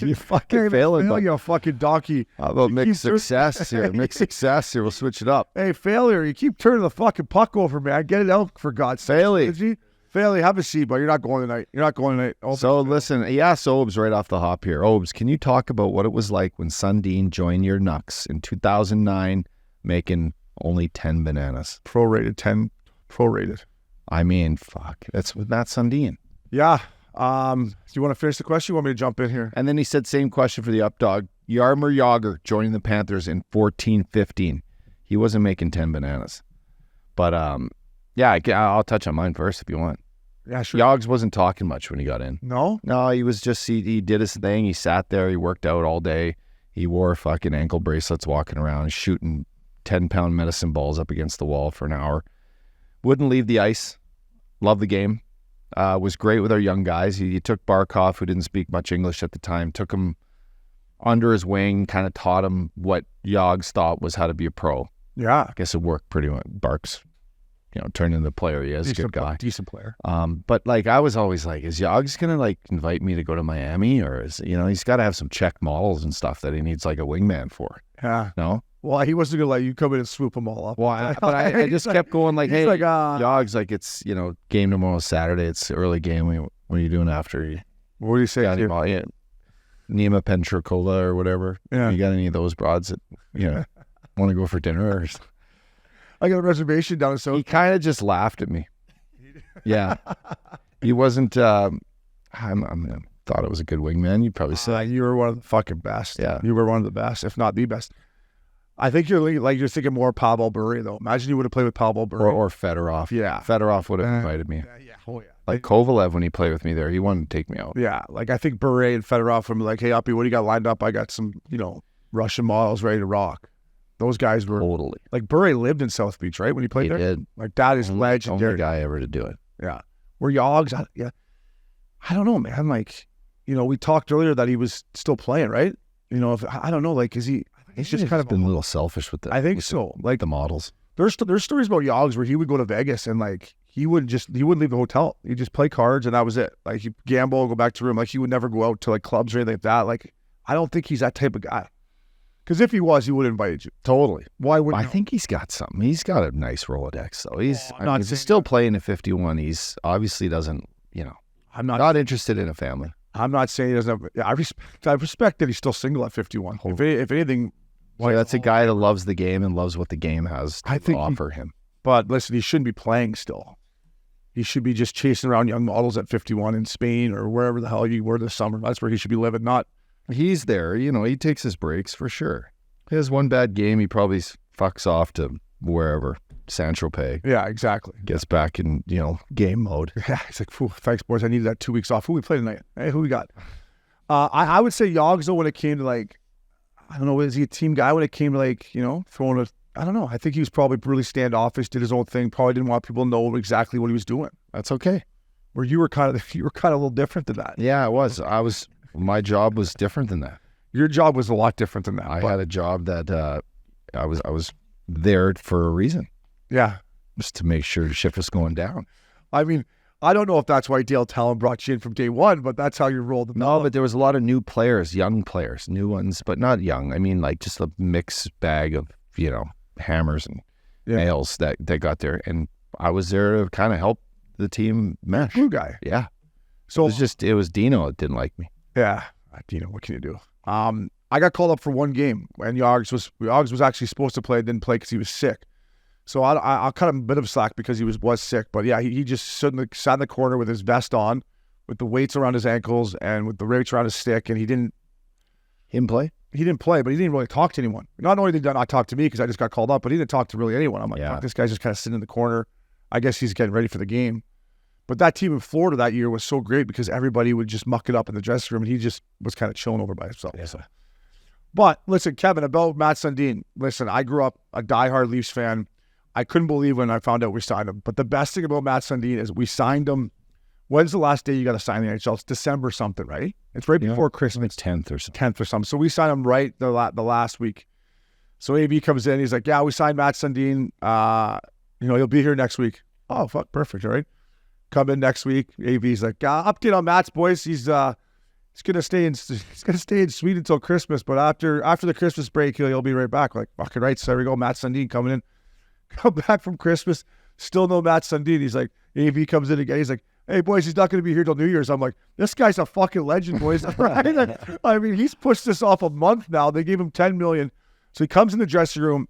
Speaker 6: You fucking failing.
Speaker 2: McPhail, you a fucking donkey.
Speaker 6: How about mixed success here? Mixed success here. We'll switch it up.
Speaker 2: Hey, failure. You keep turning the fucking puck over, man. Get it out for God's sake. Failey, have a seat, but you're not going tonight.
Speaker 6: So listen, he asked Obes right off the hop here. Obes, can you talk about what it was like when Sundin joined your Nucks in 2009, making only 10 bananas?
Speaker 2: Prorated.
Speaker 6: I mean, fuck. That's with Matt Sundin.
Speaker 2: Yeah. Do you want to finish the question? You want me to jump in here?
Speaker 6: And then he said, same question for the updog. Jaromir Jagr joining the Panthers in 14-15. He wasn't making 10 bananas. But, yeah, I'll touch on mine first if you want.
Speaker 2: Yeah, sure.
Speaker 6: Yogs wasn't talking much when he got in.
Speaker 2: No?
Speaker 6: No, he was just, he did his thing. He sat there. He worked out all day. He wore fucking ankle bracelets walking around, shooting 10-pound medicine balls up against the wall for an hour. Wouldn't leave the ice. Loved the game. Was great with our young guys. He took Barkov, who didn't speak much English at the time, took him under his wing, kind of taught him what Yogs thought was how to be a pro.
Speaker 2: Yeah.
Speaker 6: I guess it worked pretty well. Bark's, turned into the player he is. A good guy.
Speaker 2: Decent player.
Speaker 6: But like, I was always like, is Yogs going to like invite me to go to Miami, or is, he's got to have some check models and stuff that he needs like a wingman for.
Speaker 2: Yeah.
Speaker 6: No?
Speaker 2: Well, he wasn't going to let you come in and swoop them all up.
Speaker 6: Well, I just kept going like, hey,
Speaker 2: like,
Speaker 6: Yogs, like it's, game tomorrow Saturday. It's early game. What are you doing after?
Speaker 2: What do you say?
Speaker 6: Nima Pentracola or whatever.
Speaker 2: Yeah.
Speaker 6: You got any of those broads that, want to go for dinner? Or...
Speaker 2: I got a reservation down in South.
Speaker 6: He kind of just laughed at me. Yeah. He wasn't, thought it was a good wingman. You'd probably say.
Speaker 2: You were one of the fucking best.
Speaker 6: Yeah.
Speaker 2: You were one of the best, if not the best. I think you're thinking more Pavel Bure, though. Imagine you would have played with Pavel Bure.
Speaker 6: Or Fedorov.
Speaker 2: Yeah.
Speaker 6: Fedorov would have invited me.
Speaker 2: Yeah. Oh, yeah.
Speaker 6: Like Kovalev, when he played with me there, he wanted to take me out.
Speaker 2: Yeah. Like, I think Bure and Fedorov would be like, hey, Uppy, what do you got lined up? I got some, Russian models ready to rock. Those guys were...
Speaker 6: Totally.
Speaker 2: Like, Bure lived in South Beach, right? When he played there?
Speaker 6: He did.
Speaker 2: Like, that is legendary.
Speaker 6: Only guy ever to do it.
Speaker 2: Yeah. Were Yogs... I don't know, man. Like, we talked earlier that he was still playing, right? I don't know, like, is he... He's just kind of
Speaker 6: been a little selfish with that.
Speaker 2: I think so.
Speaker 6: Like the models.
Speaker 2: There's stories about Yogs where he would go to Vegas and like he wouldn't leave the hotel. He'd just play cards and that was it. Like he'd gamble, go back to room. Like he would never go out to like clubs or anything like that. Like I don't think he's that type of guy. Because if he was, he would have invited you.
Speaker 6: Totally.
Speaker 2: Why would?
Speaker 6: I think he's got something. He's got a nice Rolodex though. He's
Speaker 2: he's
Speaker 6: still playing at 51. He's obviously doesn't. I'm not interested in a family.
Speaker 2: I'm not saying he doesn't have. Yeah, I respect that he's still single at 51. If anything.
Speaker 6: Well, that's a guy that loves the game and loves what the game has to offer him.
Speaker 2: But listen, he shouldn't be playing still. He should be just chasing around young models at 51 in Spain or wherever the hell you were this summer. That's where he should be living, not...
Speaker 6: He's there. He takes his breaks for sure. He has one bad game. He probably fucks off to wherever, Saint-Tropez.
Speaker 2: Yeah, exactly.
Speaker 6: Gets back in, game mode.
Speaker 2: Yeah, he's like, thanks, boys. I needed that 2 weeks off. Who we play tonight? Hey, who we got? I would say Yogs, though, when it came to like... I don't know, is he a team guy when it came to like, throwing a, I don't know. I think he was probably really standoffish, did his own thing, probably didn't want people to know exactly what he was doing.
Speaker 6: That's okay.
Speaker 2: Where you were kind of a little different than that.
Speaker 6: Yeah, I was. My job was different than that.
Speaker 2: Your job was a lot different than that.
Speaker 6: I had a job that I was there for a reason.
Speaker 2: Yeah.
Speaker 6: Just to make sure the ship was going down.
Speaker 2: I mean, I don't know if that's why Dale Talon brought you in from day one, but that's how you rolled.
Speaker 6: No, but there was a lot of new players, young players, new ones, but not young. I mean, like just a mixed bag of, hammers and nails that got there. And I was there to kind of help the team mesh.
Speaker 2: New guy.
Speaker 6: Yeah.
Speaker 2: So
Speaker 6: it was Dino that didn't like me.
Speaker 2: Yeah. Dino, what can you do? I got called up for one game and Yogs was actually supposed to play, didn't play because he was sick. So I'll cut him a bit of slack because he was sick. But yeah, he just sat in the corner with his vest on, with the weights around his ankles and with the weights around his stick, and he didn't
Speaker 6: play?
Speaker 2: He didn't play, but he didn't really talk to anyone. Not only did he not talk to me because I just got called up, but he didn't talk to really anyone. I'm like, fuck, this guy's just kind of sitting in the corner. I guess he's getting ready for the game. But that team in Florida that year was so great because everybody would just muck it up in the dressing room, and he just was kind of chilling over by himself. Yeah. So. But listen, Kevin, about Matt Sundin. Listen, I grew up a diehard Leafs fan. I couldn't believe when I found out we signed him. But the best thing about Matt Sundin is we signed him. When's the last day you got to sign the NHL? It's December something, right? It's right before Christmas.
Speaker 6: It's 10th or something.
Speaker 2: So we signed him right the last week. So AB comes in. He's like, yeah, we signed Matt Sundin. He'll be here next week. Oh, fuck, perfect, all right? Come in next week. AV's like, update on Matt's, boys. He's gonna stay in Sweden until Christmas, but after the Christmas break, he'll be right back. Like, fucking right. So there we go. Matt Sundin coming in. Come back from Christmas. Still no Matt Sundin. He's like, AV comes in again. He's like, hey, boys, he's not going to be here till New Year's. I'm like, this guy's a fucking legend, boys. I mean, he's pushed this off a month now. They gave him $10 million. So he comes in the dressing room.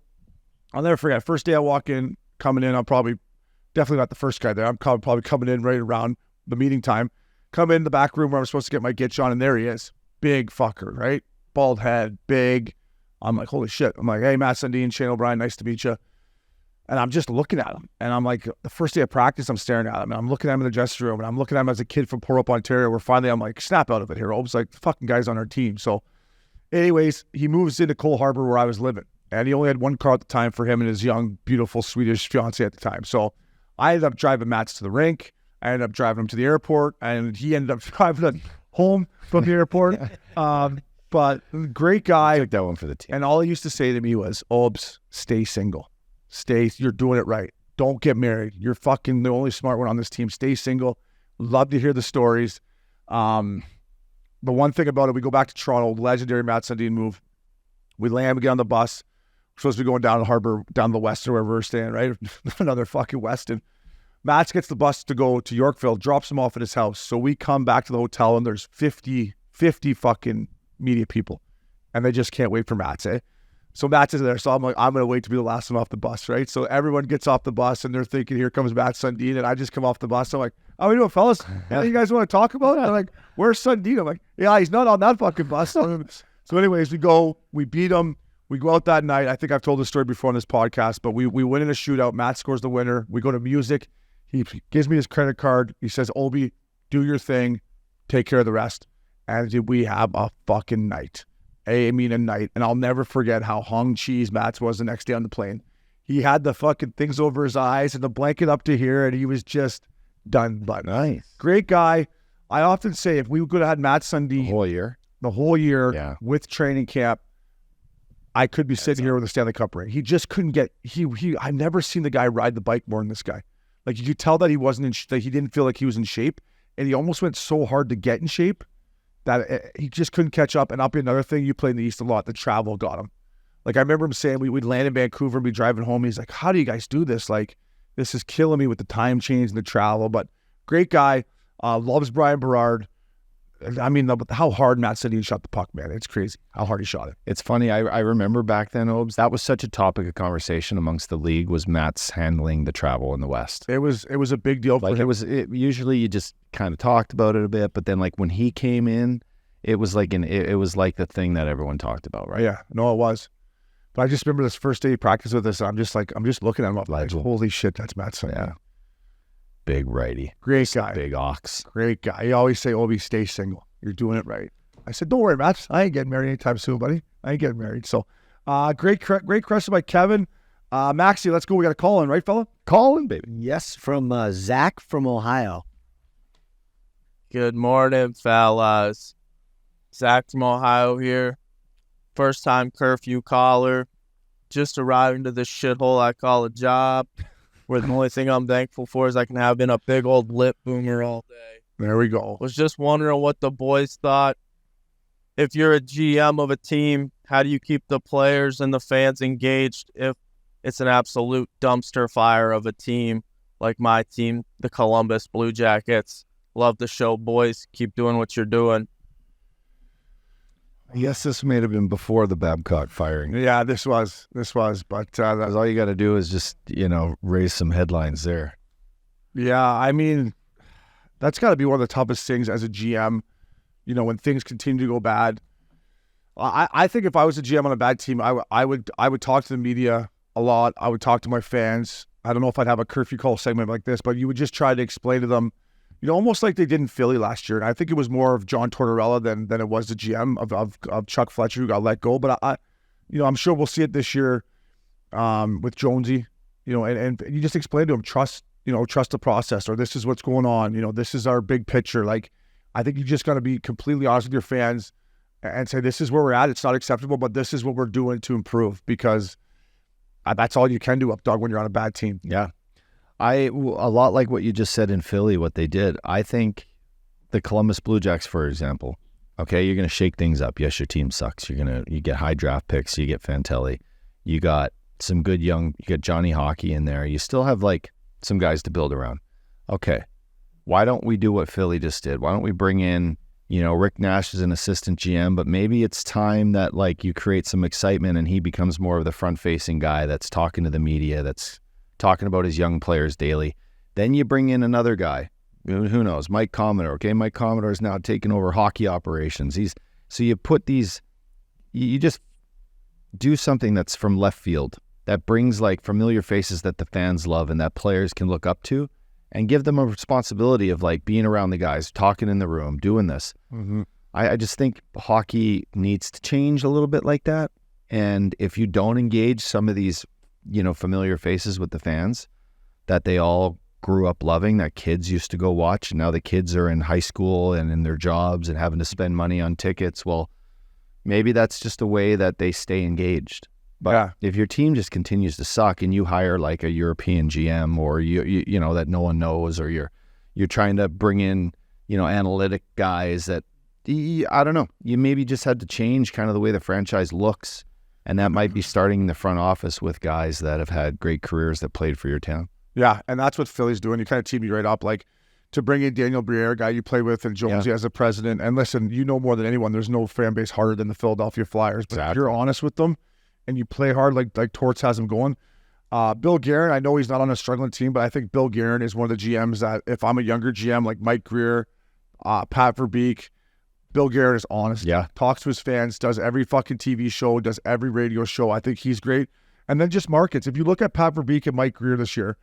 Speaker 2: I'll never forget. First day I walk in, coming in, I'm definitely not the first guy there. I'm probably coming in right around the meeting time. Come in the back room where I'm supposed to get my gitch on, and there he is. Big fucker, right? Bald head, big. I'm like, holy shit. I'm like, hey, Matt Sundin, Shane O'Brien, nice to meet you. And I'm just looking at him. And I'm like, the first day of practice, I'm staring at him. And I'm looking at him in the dressing room. And I'm looking at him as a kid from Port Hope, Ontario, where finally I'm like, snap out of it here. I was like, the fucking guy's on our team. So anyways, he moves into Cole Harbour where I was living. And he only had one car at the time for him and his young, beautiful Swedish fiance at the time. So I ended up driving Matt's to the rink. I ended up driving him to the airport. And he ended up driving him home from the airport. But great guy.
Speaker 6: I took that one for the team.
Speaker 2: And all he used to say to me was, Obs, stay single. You're doing it right. Don't get married. You're fucking the only smart one on this team. Stay single. Love to hear the stories. The one thing about it, we go back to Toronto, legendary Matt Sundin move. We land, we get on the bus. We're supposed to be going down the harbor, down the west or wherever we're staying, right? Another fucking Weston. Matt gets the bus to go to Yorkville, drops him off at his house. So we come back to the hotel and there's 50 fucking media people. And they just can't wait for Matt's, eh? So Matt's is there. So I'm like, I'm going to wait to be the last one off the bus, right? So everyone gets off the bus and they're thinking, here comes Matt Sundin. And I just come off the bus. I'm like, how are we doing, fellas? You guys want to talk about it? I'm like, where's Sundin? I'm like, yeah, he's not on that fucking bus. So anyways, we beat him. We go out that night. I think I've told this story before on this podcast, but we win in a shootout. Matt scores the winner. We go to music. He gives me his credit card. He says, Obi, do your thing. Take care of the rest. And we have a fucking night. A night. And I'll never forget how hung cheese Matt's was the next day on the plane. He had the fucking things over his eyes and the blanket up to here, and he was just done. But
Speaker 6: nice.
Speaker 2: Great guy. I often say if we could have had Matt Sundin the whole year with training camp, I could be sitting here with a Stanley Cup ring. He just couldn't get. I've never seen the guy ride the bike more than this guy. Like, you could tell that he wasn't that he didn't feel like he was in shape, and he almost went so hard to get in shape that he just couldn't catch up. And that'll be another thing, you play in the East a lot. The travel got him. Like, I remember him saying we'd land in Vancouver and be driving home. He's like, how do you guys do this? Like, this is killing me with the time change and the travel. But great guy. Loves Brian Berard. I mean, how hard Matt Sundin shot the puck, man. It's crazy how hard he shot it.
Speaker 6: It's funny. I remember back then, Obes, that was such a topic of conversation amongst the league, was Matt's handling the travel in the West.
Speaker 2: It was a big deal for him.
Speaker 6: Usually you just kind of talked about it a bit, but then like when he came in, it was like the thing that everyone talked about, right?
Speaker 2: Yeah, no, it was. But I just remember this first day of practice with us. I'm just looking at him up like, holy shit, that's Matt Sundin.
Speaker 6: Yeah. Big righty.
Speaker 2: Great guy.
Speaker 6: Big ox.
Speaker 2: Great guy. He always say, Obi, stay single. You're doing it right. I said, don't worry, Matt. I ain't getting married anytime soon, buddy. I ain't getting married. So great question by Kevin. Maxie, let's go. We got a call in, right, fella?
Speaker 6: Call in, baby.
Speaker 7: Yes, from Zach from Ohio.
Speaker 8: Good morning, fellas. Zach from Ohio here. First time curfew caller. Just arriving to this shithole I call a job, where the only thing I'm thankful for is I can have been a big old lip boomer all day.
Speaker 2: There we go.
Speaker 8: Was just wondering what the boys thought. If you're a GM of a team, how do you keep the players and the fans engaged if it's an absolute dumpster fire of a team like my team, the Columbus Blue Jackets? Love the show, boys. Keep doing what you're doing.
Speaker 6: I guess this may have been before the Babcock firing.
Speaker 2: Yeah, this was, but
Speaker 6: Because all you got to do is just, raise some headlines there.
Speaker 2: yeah, I mean, that's got to be one of the toughest things as a GM, when things continue to go bad. I think if I was a GM on a bad team, I would talk to the media a lot. I would talk to my fans. I don't know if I'd have a curfew call segment like this, but you would just try to explain to them, almost like they did in Philly last year. And I think it was more of John Tortorella than it was the GM of Chuck Fletcher who got let go. But I'm sure we'll see it this year with Jonesy. And you just explain to him, trust the process, or this is what's going on. This is our big picture. Like, I think you just got to be completely honest with your fans and say, this is where we're at. It's not acceptable, but this is what we're doing to improve, because that's all you can do up dog when you're on a bad team.
Speaker 6: Yeah. A lot like what you just said in Philly, what they did. I think the Columbus Blue Jacks, for example, okay, you're going to shake things up. Yes, your team sucks. You get high draft picks. You get Fantelli. You got some good you got Johnny Hockey in there. You still have some guys to build around. Okay, why don't we do what Philly just did? Why don't we bring in, Rick Nash as an assistant GM, but maybe it's time that you create some excitement and he becomes more of the front-facing guy that's talking to the media, that's talking about his young players daily. Then you bring in another guy. Who knows? Mike Commodore. Okay, Mike Commodore is now taking over hockey operations. So you put these, you just do something that's from left field that brings familiar faces that the fans love and that players can look up to, and give them a responsibility of being around the guys, talking in the room, doing this.
Speaker 2: Mm-hmm.
Speaker 6: I just think hockey needs to change a little bit like that. And if you don't engage some of these, familiar faces with the fans that they all grew up loving, that kids used to go watch, and now the kids are in high school and in their jobs and having to spend money on tickets. Well, maybe that's just a way that they stay engaged. But if your team just continues to suck and you hire a European GM, or you know that no one knows, or you're trying to bring in analytic guys that I don't know, you maybe just had to change kind of the way the franchise looks, and that might be starting in the front office with guys that have had great careers that played for your town.
Speaker 2: Yeah, and that's what Philly's doing. You kind of teed me right up, to bring in Daniel Briere, a guy you play with, and Jonesy as a president. And listen, more than anyone, there's no fan base harder than the Philadelphia Flyers. But if you're honest with them and you play hard like Torts has them going. Bill Guerin, I know he's not on a struggling team, but I think Bill Guerin is one of the GMs that, if I'm a younger GM like Mike Greer, Pat Verbeek, Bill Guerin is honest.
Speaker 6: Yeah.
Speaker 2: Talks to his fans, does every fucking TV show, does every radio show. I think he's great. And then just markets. If you look at Pat Verbeek and Mike Greer this year,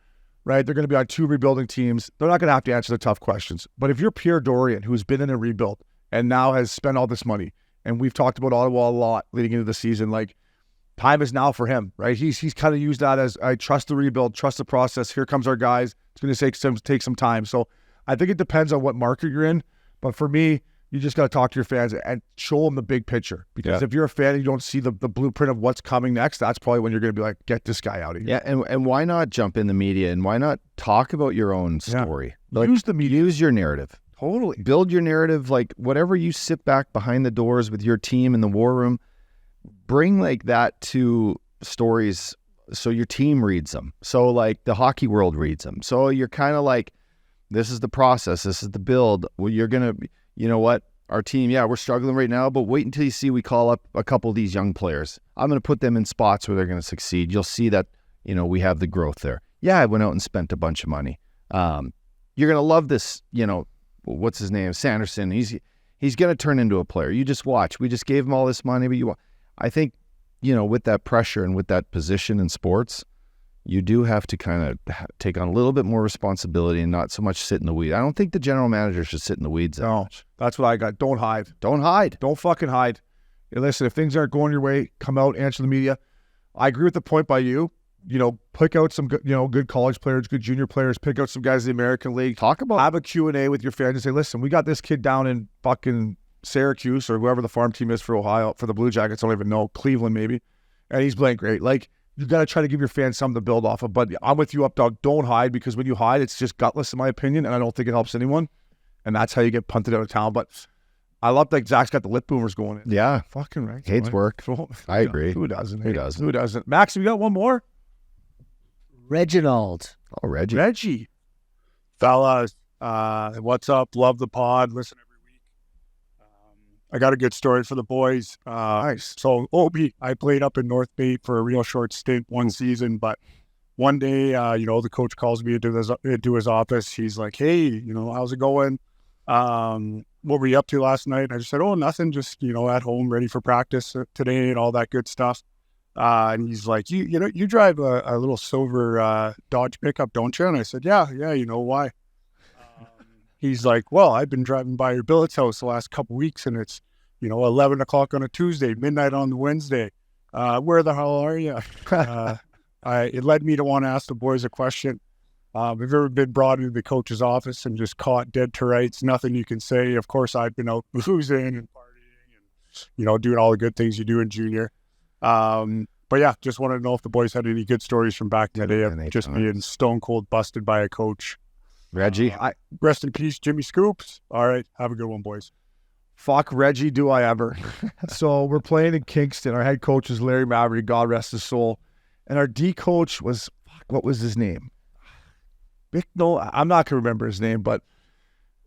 Speaker 2: right, they're going to be on two rebuilding teams. They're not going to have to answer the tough questions. But if you're Pierre Dorian, who's been in a rebuild and now has spent all this money, and we've talked about Ottawa a lot leading into the season, time is now for him, right? He's kind of used that as, I trust the rebuild, trust the process. Here comes our guys. It's going to take some time. So I think it depends on what market you're in. But for me, you just got to talk to your fans and show them the big picture. Because if you're a fan and you don't see the blueprint of what's coming next, that's probably when you're going to be get this guy out of here.
Speaker 6: Yeah, and why not jump in the media, and why not talk about your own story?
Speaker 2: Use the media.
Speaker 6: Use your narrative.
Speaker 2: Totally.
Speaker 6: Build your narrative, whatever you sit back behind the doors with your team in the war room, bring that to stories so your team reads them. So the hockey world reads them. So you're kind of this is the process, this is the build. Well, you're going to, you know what, our team, we're struggling right now, but wait until you see we call up a couple of these young players. I'm going to put them in spots where they're going to succeed. You'll see that, we have the growth there. Yeah, I went out and spent a bunch of money. You're going to love this, what's his name? Sanderson. He's going to turn into a player. You just watch. We just gave him all this money, but I think, with that pressure and with that position in sports, you do have to kind of take on a little bit more responsibility and not so much sit in the weeds. I don't think the general manager should sit in the weeds that much.
Speaker 2: That's what I got. Don't hide.
Speaker 6: Don't hide.
Speaker 2: Don't fucking hide. Hey, listen, if things aren't going your way, come out, answer the media. I agree with the point by you. Pick out some good college players, good junior players, pick out some guys in the American League. Have a Q&A with your fans and say, listen, we got this kid down in fucking Syracuse or whoever the farm team is for Ohio, for the Blue Jackets, I don't even know, Cleveland maybe, and he's playing great. Like, you got to try to give your fans something to build off of. But I'm with you, Updog. Don't hide, because when you hide, it's just gutless in my opinion, and I don't think it helps anyone. And that's how you get punted out of town. But I love that Zach's got the lip boomers going in.
Speaker 6: Yeah.
Speaker 2: Fucking right.
Speaker 6: Hates work. I agree.
Speaker 2: Who doesn't?
Speaker 6: Who doesn't?
Speaker 2: Who doesn't? Max, we got one more?
Speaker 7: Reginald.
Speaker 6: Oh, Reggie.
Speaker 2: Reggie.
Speaker 9: Fellas, what's up? Love the pod. Listen every week. I got a good story for the boys.
Speaker 2: Nice.
Speaker 9: So, Obi, I played up in North Bay for a real short stint one season, but one day, the coach calls me into his office. He's like, hey, how's it going? What were you up to last night? And I just said, oh, nothing, just, at home, ready for practice today and all that good stuff. And he's like, you drive a little silver Dodge pickup, don't you? And I said, yeah, why? He's like, well, I've been driving by your billet's house the last couple weeks, and it's, 11 o'clock on a Tuesday, midnight on the Wednesday. Where the hell are you? It led me to want to ask the boys a question. Have you ever been brought into the coach's office and just caught dead to rights? Nothing you can say. Of course, I've been out boozing and partying and, doing all the good things you do in junior. But yeah, just wanted to know if the boys had any good stories from back in the day of just being stone cold busted by a coach.
Speaker 6: Reggie.
Speaker 9: Rest in peace, Jimmy Scoops. All right. Have a good one, boys.
Speaker 2: Fuck Reggie, do I ever. So we're playing in Kingston. Our head coach is Larry Maverick, God rest his soul. And our D coach was, what was his name? No, I'm not going to remember his name, but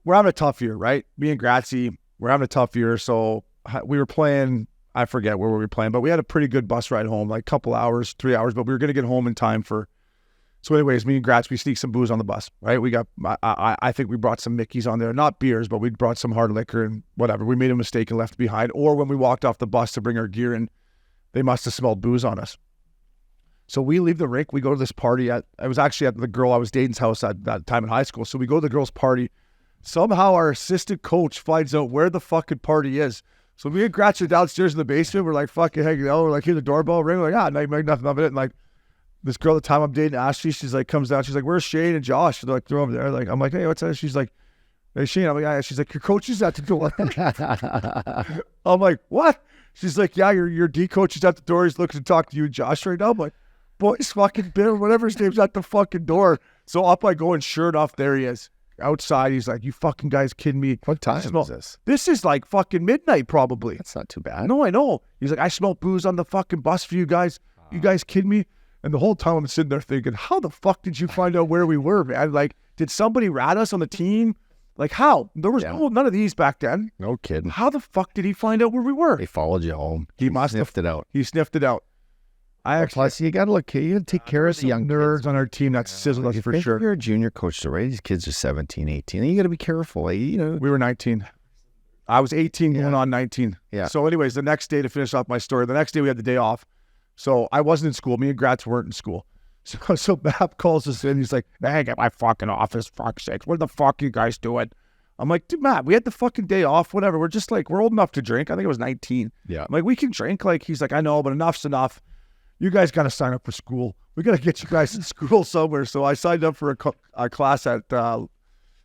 Speaker 2: we're having a tough year, right? Me and Grazie, we're having a tough year. So we were playing, I forget where we were playing, but we had a pretty good bus ride home, like a couple hours, 3 hours, but we were going to get home in time for. So anyways, me and Gratz, we sneaked some booze on the bus, right? We got, I think we brought some Mickeys on there, not beers, but we brought some hard liquor and whatever. We made a mistake and left it behind. Or when we walked off the bus to bring our gear in, they must have smelled booze on us. So we leave the rink, we go to this party I was actually at the girl I was dating's house at that time in high school. So we go to the girl's party. Somehow our assistant coach finds out where the fucking party is. So me and Gratz are downstairs in the basement. We're like fucking hanging out. We're like, hear the doorbell ring. We're like, make nothing of it. And like, this girl at the time I'm dating, Ashley, she's like, comes down. She's like, where's Shane and Josh? They're like, they're over there. Like, I'm like, hey, what's that? She's like, hey, Shane. I'm like, yeah. She's like, your coach is at the door. I'm like, what? She's like, yeah, your D coach is at the door. He's looking to talk to you and Josh right now. I'm like, boys fucking Bill, whatever his name's at the fucking door. So up I go, and sure enough, there he is. Outside, he's like, you fucking guys kidding me?
Speaker 6: What time is this?
Speaker 2: This is like fucking midnight probably.
Speaker 6: That's not too bad.
Speaker 2: No, I know. He's like, I smell booze on the fucking bus for you guys. You guys kidding me? And the whole time I'm sitting there thinking, how the fuck did you find out where we were, man? Like, did somebody rat us on the team? Like, how? There was none of these back then.
Speaker 6: No kidding.
Speaker 2: How the fuck did he find out where we were?
Speaker 6: They followed you home.
Speaker 2: He must
Speaker 6: sniffed
Speaker 2: have.
Speaker 6: it out.
Speaker 2: He sniffed it out.
Speaker 6: Plus, you got to take care of the young
Speaker 2: nerds
Speaker 6: kids.
Speaker 2: on our team that sizzle us for
Speaker 6: If
Speaker 2: sure.
Speaker 6: you're a junior coach, so right? These kids are 17, 18. And you got to be careful.
Speaker 2: We were 19. I was 18 going on 19.
Speaker 6: Yeah.
Speaker 2: So anyways, the next day, to finish off my story, the next day we had the day off. So I wasn't in school. Me and Gratz weren't in school. So Bap calls us in. He's like, hey, get my fucking office, fuck's sakes. What the fuck you guys doing? I'm like, dude, Matt, we had the fucking day off, whatever. We're just like, we're old enough to drink. I think I was 19.
Speaker 6: Yeah.
Speaker 2: I'm like, we can drink. Like, he's like, I know, but enough's enough. You guys got to sign up for school. We got to get you guys in school somewhere. So I signed up for a class at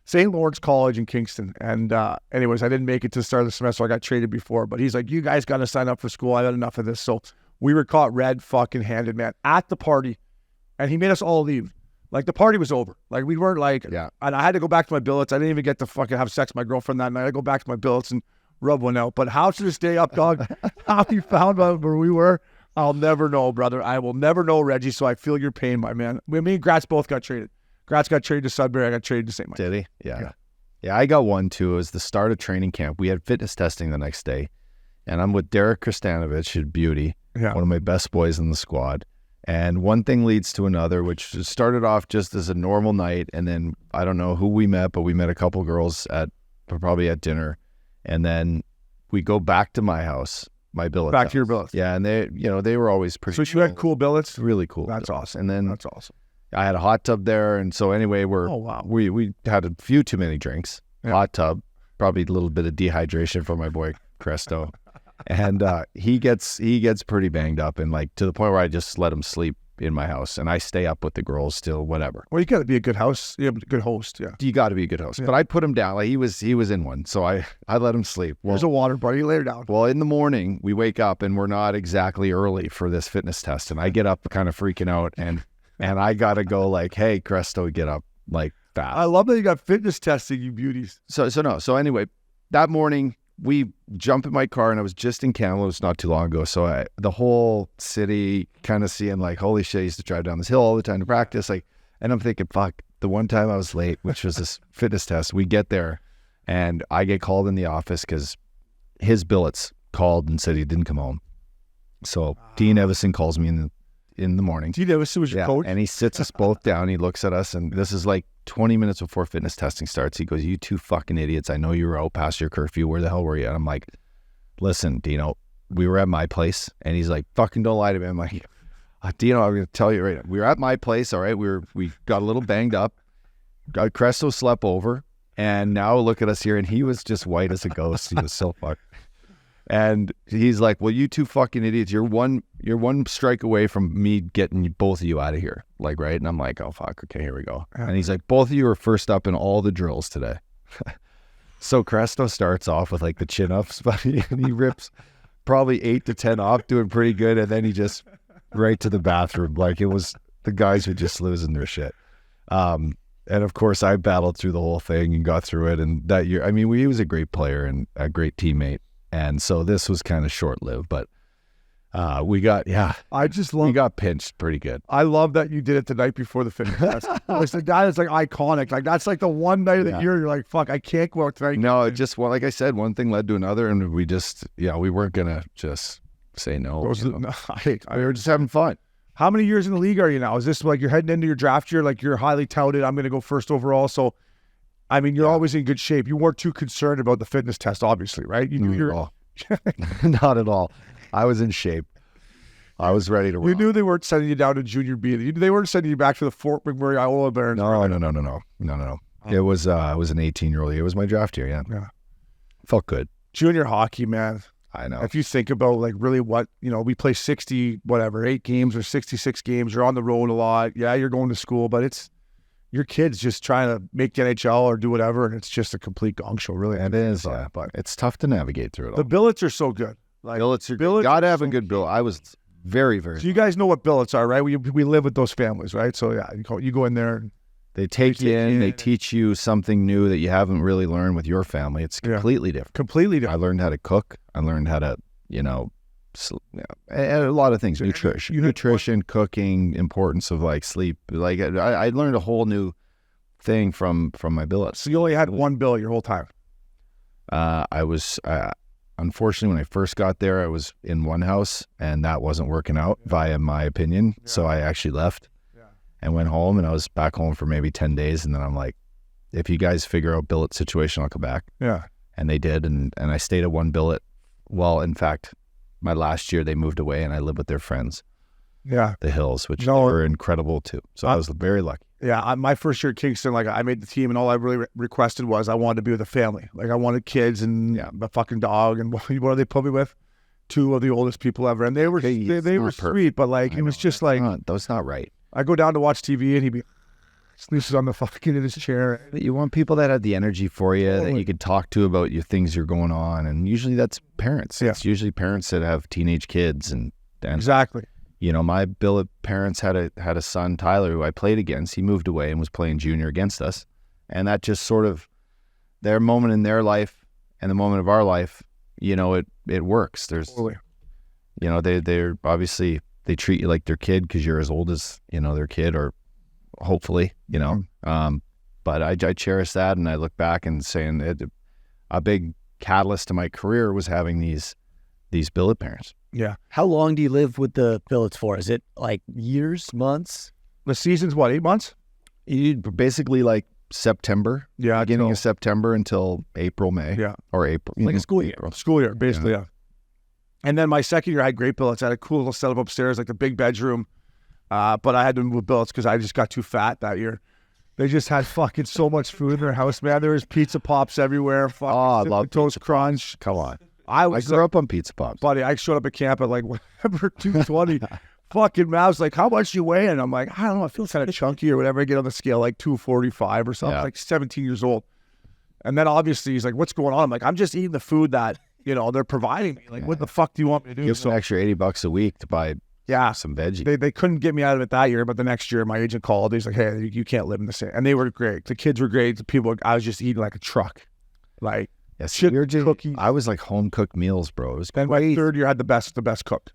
Speaker 2: St. Lawrence College in Kingston. And anyways, I didn't make it to the start of the semester. I got traded before. But he's like, you guys got to sign up for school. I had enough of this. So we were caught red fucking handed, man, at the party. And he made us all leave. Like, the party was over. Like, we weren't like, and I had to go back to my billets. I didn't even get to fucking have sex with my girlfriend that night. I go back to my billets and rub one out. But how to this day, up, dog, how you found out where we were, I'll never know, brother. I will never know, Reggie. So I feel your pain, my man. Me and Gratz both got traded. Gratz got traded to Sudbury. I got traded to St. Mike.
Speaker 6: Did he? Yeah. I got one too. It was the start of training camp. We had fitness testing the next day. And I'm with Derek Kristanovich at Beauty, one of my best boys in the squad. And one thing leads to another, which started off just as a normal night. And then I don't know who we met, but we met a couple girls probably at dinner. And then we go back to my house. my billet.
Speaker 2: Back to your billets.
Speaker 6: Yeah, and they were always pretty.
Speaker 2: So you had cool billets.
Speaker 6: Really cool.
Speaker 2: That's
Speaker 6: billets.
Speaker 2: awesome.
Speaker 6: And then
Speaker 2: That's awesome.
Speaker 6: I had a hot tub there, and so anyway, we had a few too many drinks.
Speaker 2: Yeah.
Speaker 6: Hot tub, probably a little bit of dehydration for my boy Cresto, and he gets pretty banged up, and like to the point where I just let him sleep in my house, and I stay up with the girls still, whatever.
Speaker 2: Well, you got to be a good house. You have a good host. Yeah.
Speaker 6: You got to be a good host.
Speaker 2: Yeah.
Speaker 6: But I put him down. Like he was in one, so I let him sleep. Well,
Speaker 2: There's a water buddy. You lay her down.
Speaker 6: well, in the morning we wake up and we're not exactly early for this fitness test, and I get up kind of freaking out, and I gotta go like, hey, Cresto, get up like fast.
Speaker 2: I love that you got fitness testing, you beauties.
Speaker 6: So anyway, that morning we jump in my car, and I was just in Kamloops not too long ago. So the whole city kind of seeing like, holy shit, I used to drive down this hill all the time to practice. Like, and I'm thinking, fuck, the one time I was late, which was this fitness test, we get there and I get called in the office because his billets called and said he didn't come home. So Dean Evison calls me in the morning.
Speaker 2: Dean Evison was your coach?
Speaker 6: And he sits us both down. He looks at us, and this is like 20 minutes before fitness testing starts. He goes, you two fucking idiots. I know you were out past your curfew. Where the hell were you? And I'm like, listen, Dino, we were at my place. And he's like, fucking don't lie to me. I'm like, Dino, I'm going to tell you right now. We were at my place, all right? We got a little banged up. Cresto slept over. And now look at us here. And he was just white as a ghost. He was so fucked. And he's like, well, you two fucking idiots, you're one strike away from me getting both of you out of here. Like, right? And I'm like, oh, fuck. Okay, here we go. And he's like, both of you are first up in all the drills today. So Cresto starts off with like the chin-ups, but and he rips probably 8 to 10 off, doing pretty good. And then he just right to the bathroom. Like it was, the guys were just losing their shit. And of course, I battled through the whole thing and got through it. And that year, I mean, he was a great player and a great teammate. And so this was kind of short-lived, but we got pinched pretty good.
Speaker 2: I love that you did it the night before the fitness test. It's the guy that's like iconic. Like that's like the one night of the year you're like, fuck, I can't go out tonight.
Speaker 6: No, it just, well, like I said, one thing led to another, and we just, we weren't gonna just say no. We were just having fun.
Speaker 2: How many years in the league are you now? Is this like you're heading into your draft year? Like you're highly touted. I'm going to go first overall. So, I mean, you're always in good shape. You weren't too concerned about the fitness test, obviously, right? You knew you're
Speaker 6: not at all. I was in shape. I was ready to rock.
Speaker 2: You knew they weren't sending you down to junior B. They weren't sending you back to the Fort McMurray Iowa Barons.
Speaker 6: No. It was I was an 18-year-old. It was my draft year. Yeah. Felt good.
Speaker 2: Junior hockey, man.
Speaker 6: I know.
Speaker 2: If you think about like really what, we play 8 games or 66 games. You're on the road a lot. Yeah, you're going to school, but it's your kids just trying to make the NHL or do whatever, and it's just a complete gong show, really.
Speaker 6: It is, but it's tough to navigate through it all.
Speaker 2: The billets are so good.
Speaker 6: Like, billets are good. Gotta have a good bill. I was very, very.
Speaker 2: So you guys know what billets are, right? We live with those families, right? So yeah, you go in there.
Speaker 6: They take you in. They teach you something new that you haven't really learned with your family. It's completely different.
Speaker 2: Completely different.
Speaker 6: I learned how to cook. I learned how to, a lot of things. Nutrition, cooking, importance of like sleep. Like I learned a whole new thing from my billets.
Speaker 2: So you only had one bill your whole time.
Speaker 6: I was unfortunately when I first got there, I was in one house and that wasn't working out via my opinion. Yeah. So I actually left and went home, and I was back home for maybe 10 days. And then I'm like, if you guys figure out billet situation, I'll come back.
Speaker 2: Yeah.
Speaker 6: And they did. And I stayed at one billet. Well, in fact, my last year they moved away and I lived with their friends.
Speaker 2: Yeah.
Speaker 6: The Hills, which were incredible too. So I was very lucky.
Speaker 2: Yeah. My first year at Kingston, like I made the team and all I really requested was I wanted to be with a family. Like I wanted kids and a fucking dog. And what do they put me with? 2 of the oldest people ever. And they were sweet, but like, it was just like.
Speaker 6: That's not right.
Speaker 2: I go down to watch TV and he'd be sleeps on the fucking in his chair.
Speaker 6: You want people that have the energy for you, that you can talk to about your things you're going on. And usually that's parents. Yeah. It's usually parents that have teenage kids. And
Speaker 2: exactly.
Speaker 6: My billet parents had a son, Tyler, who I played against. He moved away and was playing junior against us. And that just sort of their moment in their life and the moment of our life, it works. There's, they're obviously, they treat you like their kid because you're as old as, their kid, or hopefully, but I cherish that. And I look back and saying a big catalyst to my career was having these billet parents.
Speaker 2: Yeah.
Speaker 7: How long do you live with the billets for? Is it like years, months?
Speaker 2: The season's what, 8 months?
Speaker 6: Basically like September.
Speaker 2: Yeah.
Speaker 6: Beginning of September until April, May.
Speaker 2: Yeah.
Speaker 6: Or April.
Speaker 7: Like a school year.
Speaker 2: School year, basically, yeah. And then my second year, I had great billets. I had a cool little setup upstairs, like the big bedroom. But I had to move billets because I just got too fat that year. They just had fucking so much food in their house, man. There was pizza pops everywhere.
Speaker 6: I love
Speaker 2: Toast Crunch.
Speaker 6: Come on.
Speaker 2: I
Speaker 6: grew up on pizza pops.
Speaker 2: Buddy, I showed up at camp at like whatever, 220. Fucking Mav's like, how much you weigh? And I'm like, I don't know, I feel kind of chunky or whatever. I get on the scale like 245 or something, like 17 years old. And then obviously he's like, what's going on? I'm like, I'm just eating the food that, they're providing me. Like, what the fuck do you want me to do?
Speaker 6: Give some extra $80 a week to buy some veggie.
Speaker 2: They couldn't get me out of it that year, but the next year my agent called. He's like, hey, you can't live in the same. And they were great. The kids were great. The people, I was just eating like a truck. Like, cookies.
Speaker 6: I was like home cooked meals, bro. It was
Speaker 2: then my third year I had the best cooked.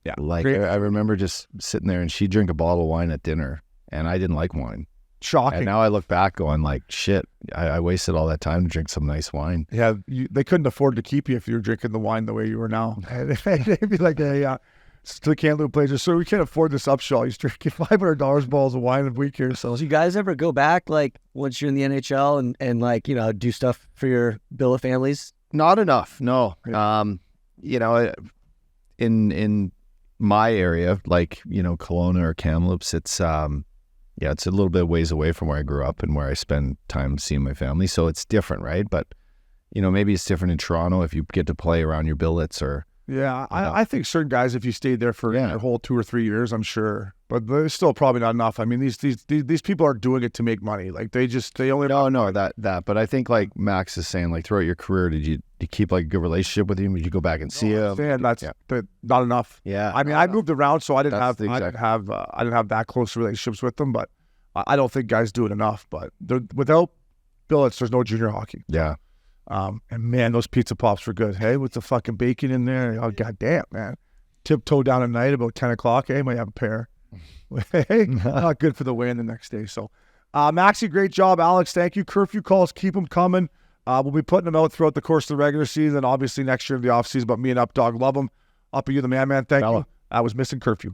Speaker 2: Yeah.
Speaker 6: Like I remember just sitting there and she'd drink a bottle of wine at dinner and I didn't like wine.
Speaker 2: Shocking.
Speaker 6: And now I look back going like, shit, I wasted all that time to drink some nice wine.
Speaker 2: Yeah. They couldn't afford to keep you if you were drinking the wine the way you were now. They'd be like, hey, the Cannadips players, so we can't afford this Upshaw. He's drinking $500 bottles of wine a week here. So
Speaker 7: do you guys ever go back, like, once you're in the NHL and like, do stuff for your billet families?
Speaker 6: Not enough, no. In my area, like, Kelowna or Kamloops, it's it's a little bit ways away from where I grew up and where I spend time seeing my family. So it's different, right? But, maybe it's different in Toronto if you get to play around your billets or...
Speaker 2: Yeah, I think certain guys, if you stayed there for a whole 2 or 3 years, I'm sure, but there's still probably not enough. I mean, these people are doing it to make money. Like they only
Speaker 6: that. But I think like Max is saying, like throughout your career, did you keep like a good relationship with him? Did you go back and see him?
Speaker 2: That's not enough.
Speaker 6: Yeah,
Speaker 2: I mean, I moved around, so I didn't have that close relationships with them. But I don't think guys do it enough. But without billets, there's no junior hockey.
Speaker 6: Yeah.
Speaker 2: And man, those pizza pops were good. Hey, with the fucking bacon in there. Oh, goddamn, man. Tiptoe down at night about 10 o'clock. Hey, might have a pair. Hey, not good for the weigh-in the next day. So, Maxie, great job. Alex, thank you. Curfew calls, keep them coming. We'll be putting them out throughout the course of the regular season, obviously next year in the offseason, but me and Updog love them. Up at you, the man. Thank you. That was Missin Curfew.